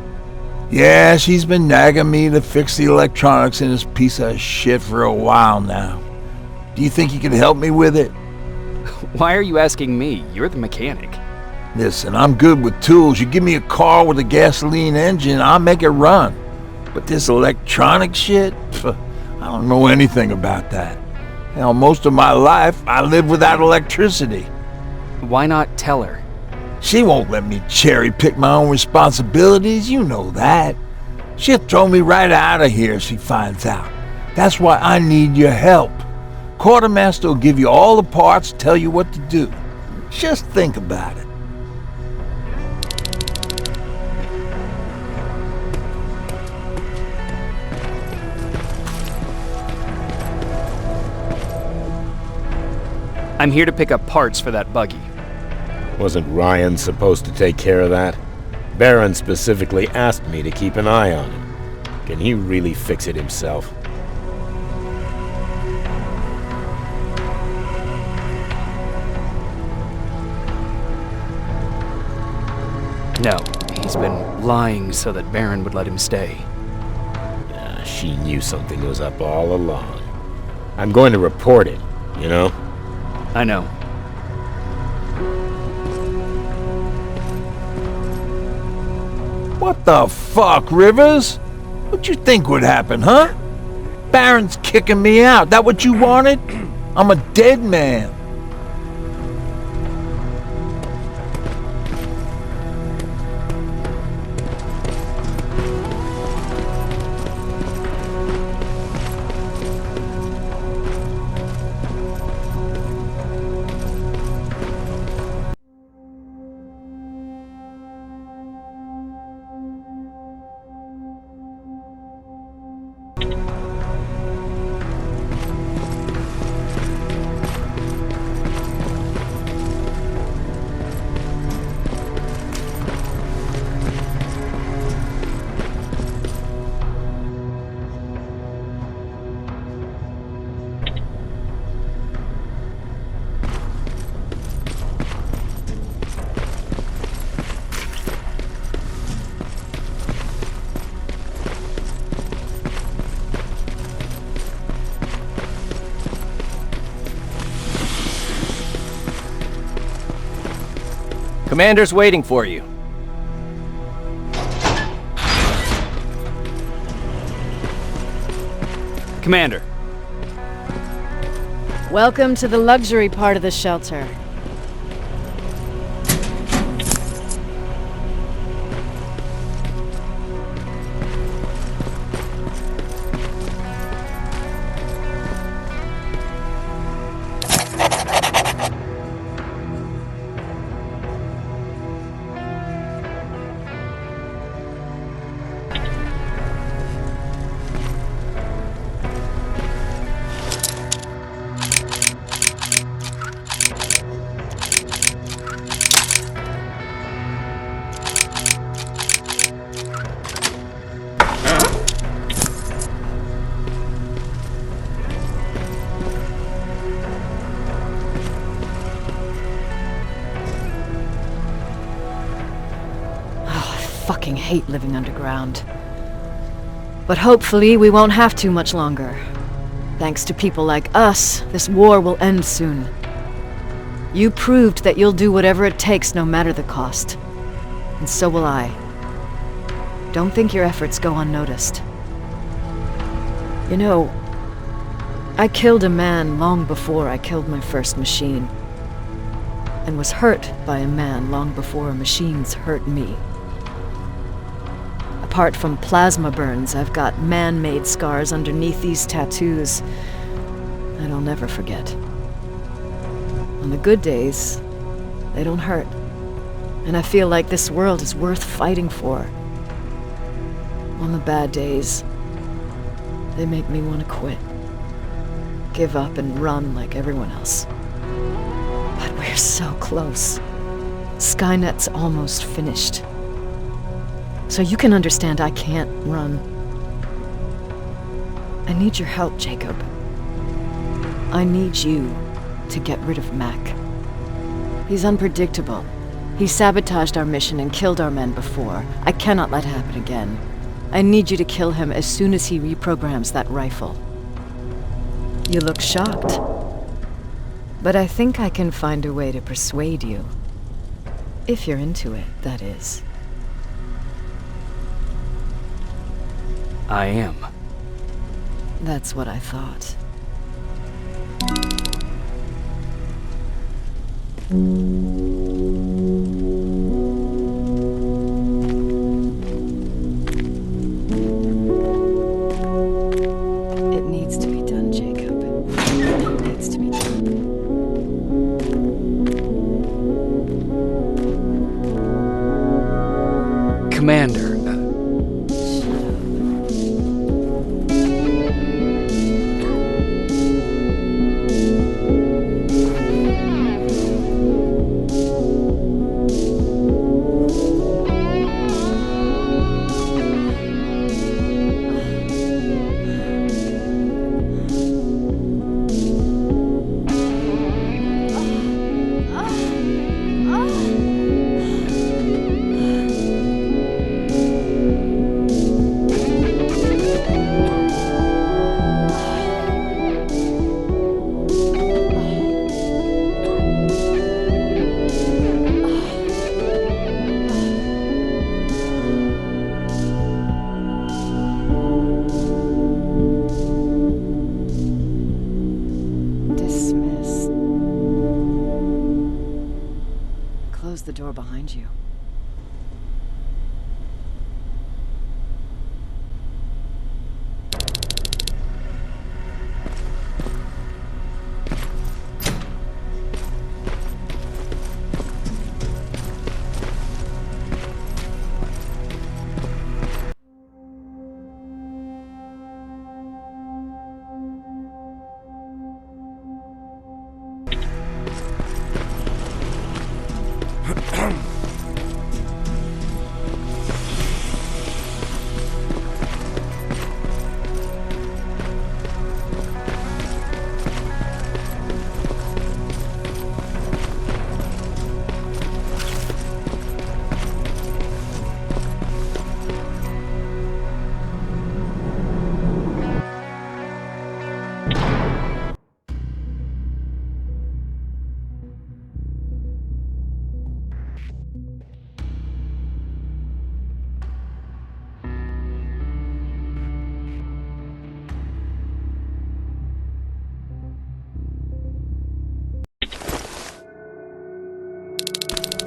Yeah, she's been nagging me to fix the electronics in this piece of shit for a while now. Do you think you can help me with it? Why are you asking me? You're the mechanic. Listen, I'm good with tools. You give me a car with a gasoline engine, I'll make it run. But this electronic shit, I don't know anything about that. Hell, most of my life, I lived without electricity. Why not tell her? She won't let me cherry-pick my own responsibilities, you know that. She'll throw me right out of here if she finds out. That's why I need your help. Quartermaster will give you all the parts, tell you what to do. Just think about it. I'm here to pick up parts for that buggy. Wasn't Ryan supposed to take care of that? Baron specifically asked me to keep an eye on him. Can he really fix it himself? No, he's been lying so that Baron would let him stay. She knew something was up all along. I'm going to report it, you know? I know. What the fuck, Rivers? What'd you think would happen, huh? Baron's kicking me out. That what you wanted? I'm a dead man. Commander's waiting for you. Commander. Welcome to the luxury part of the shelter. I fucking hate living underground. But hopefully we won't have to much longer. Thanks to people like us, this war will end soon. You proved that you'll do whatever it takes no matter the cost. And so will I. Don't think your efforts go unnoticed. You know, I killed a man long before I killed my first machine. And was hurt by a man long before machines hurt me. Apart from plasma burns, I've got man-made scars underneath these tattoos that I'll never forget. On the good days, they don't hurt. And I feel like this world is worth fighting for. On the bad days, they make me want to quit. Give up and run like everyone else. But we're so close. Skynet's almost finished. So you can understand I can't run. I need your help, Jacob. I need you to get rid of Mac. He's unpredictable. He sabotaged our mission and killed our men before. I cannot let it happen again. I need you to kill him as soon as he reprograms that rifle. You look shocked. But I think I can find a way to persuade you. If you're into it, that is. I am. That's what I thought. It needs to be done, Jacob. It needs to be done. Commander, Dismissed. Close the door behind you.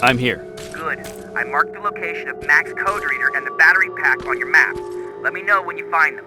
I'm here. Good. I marked the location of Mac's code reader and the battery pack on your map. Let me know when you find them.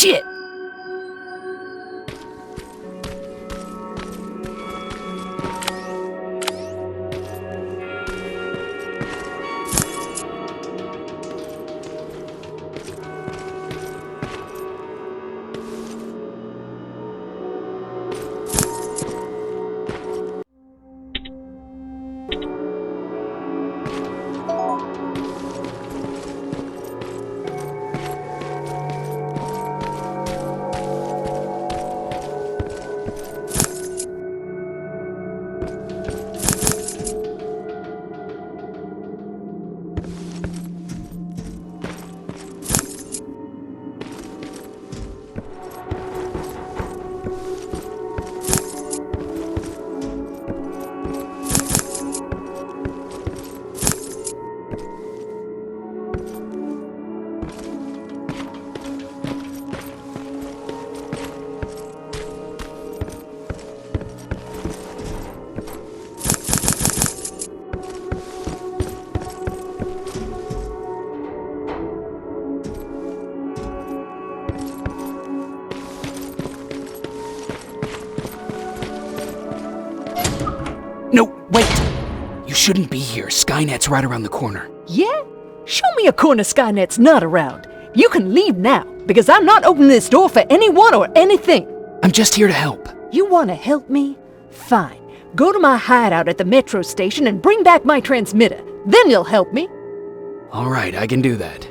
Shit! No, wait! You shouldn't be here. Skynet's right around the corner. Yeah? Show me a corner Skynet's not around. You can leave now, because I'm not opening this door for anyone or anything. I'm just here to help. You want to help me? Fine. Go to my hideout at the metro station and bring back my transmitter. Then you'll help me. All right, I can do that.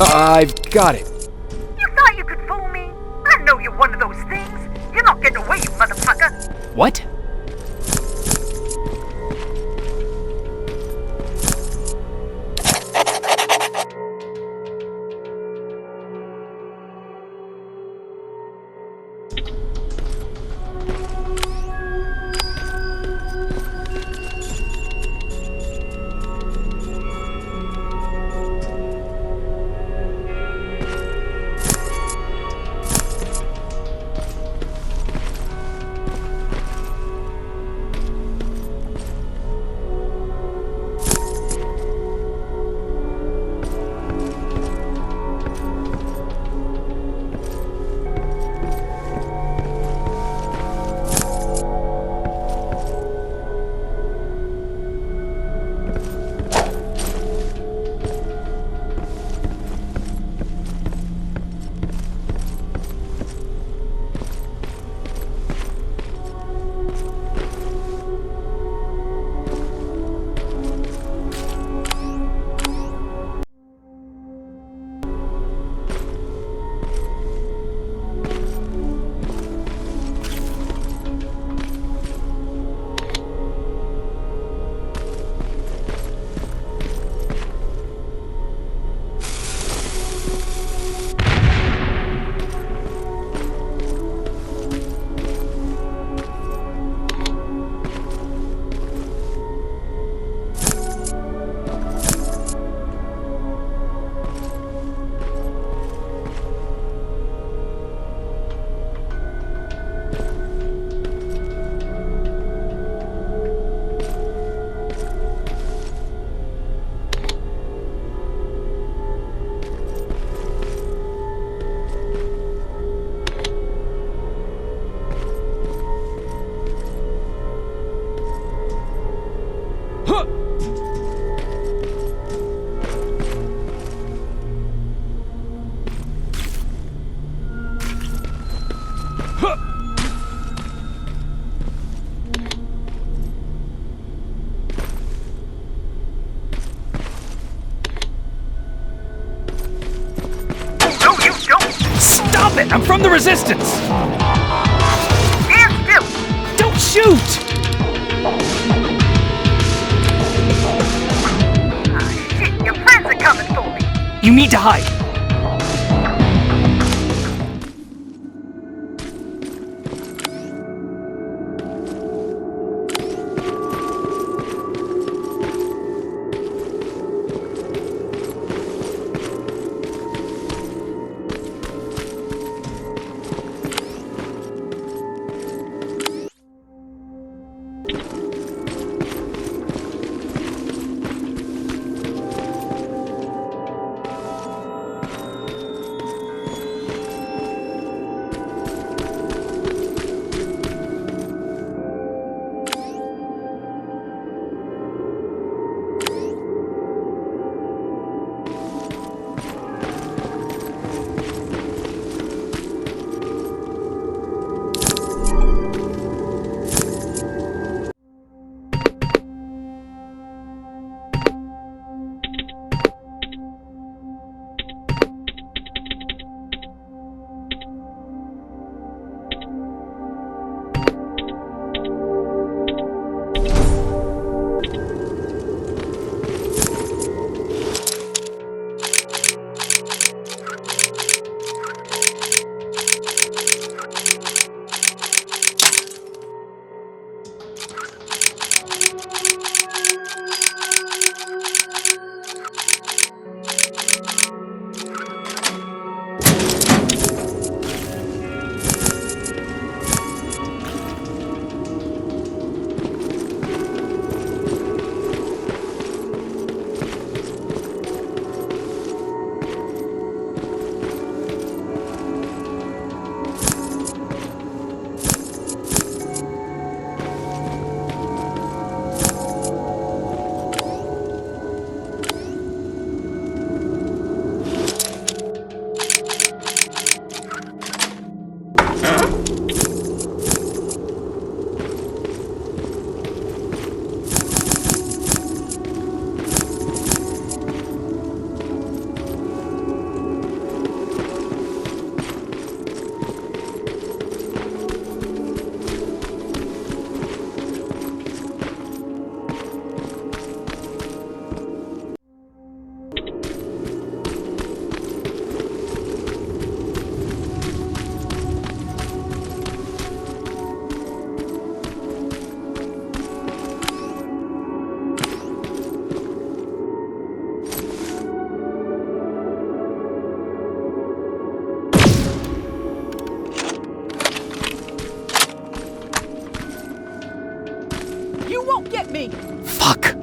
I've got it. You thought you could fool me? I know you're one of those things. You're not getting away, you motherfucker. What? Stop it! I'm from the Resistance! Stand still! Don't shoot! Ah, shit, your friends are coming for me! You need to hide! You won't get me! Fuck.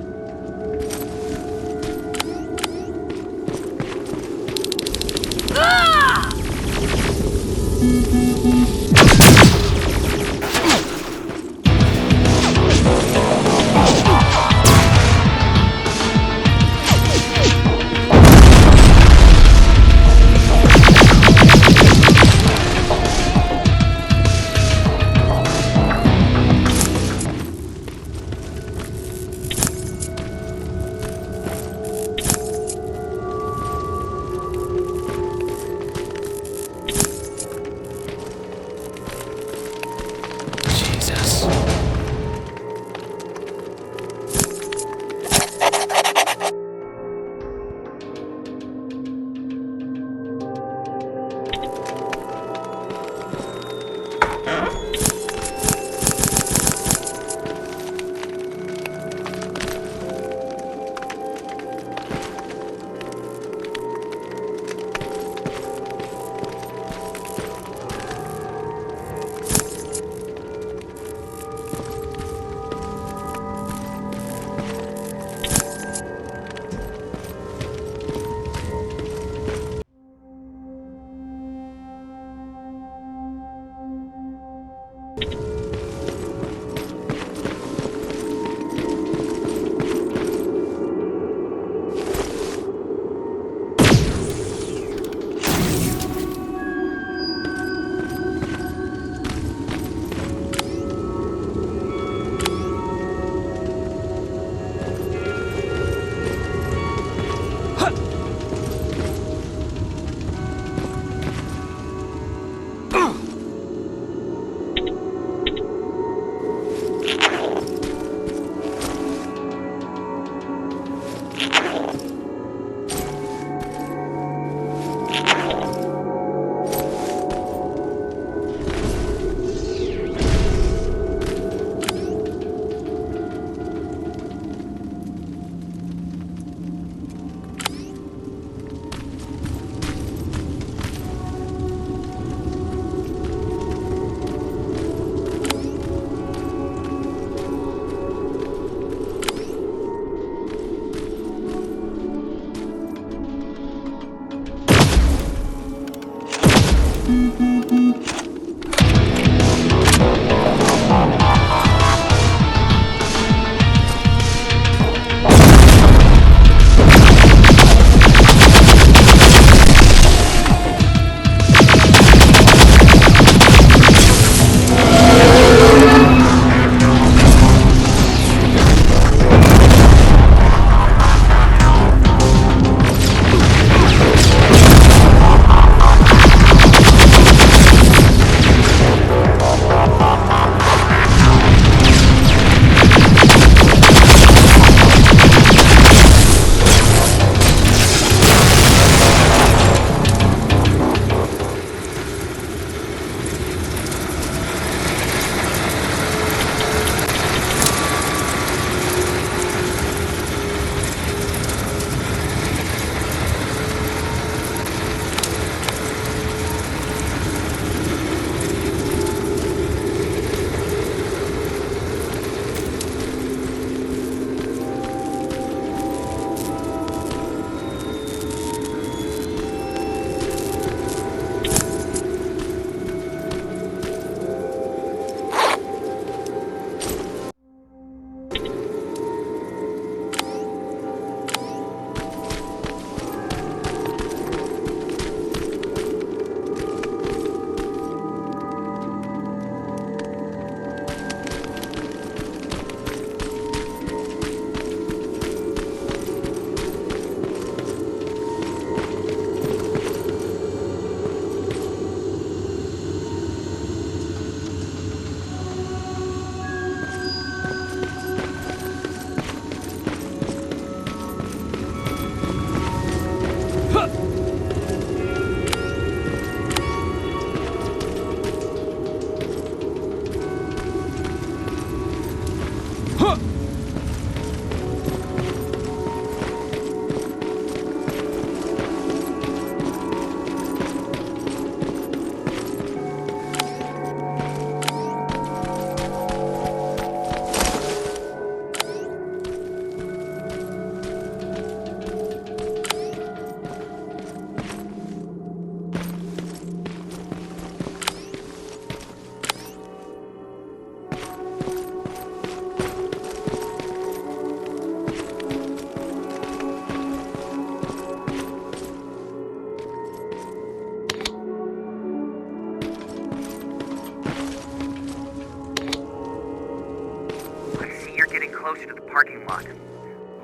closer to the parking lot.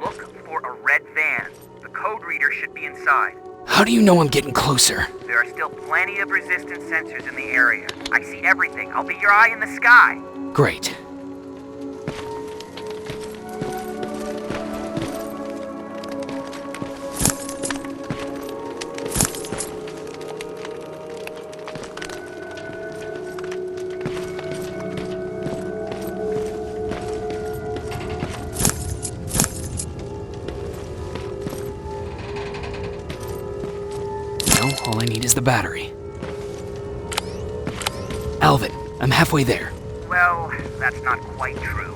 Look for a red van. The code reader should be inside. How do you know I'm getting closer? There are still plenty of resistance sensors in the area. I see everything. I'll be your eye in the sky. Great. All I need is the battery. Alvin, I'm halfway there. Well, that's not quite true.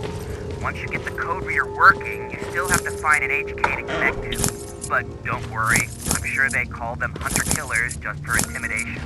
Once you get the code reader working, you still have to find an HK to connect to. But don't worry, I'm sure they call them hunter-killers just for intimidation.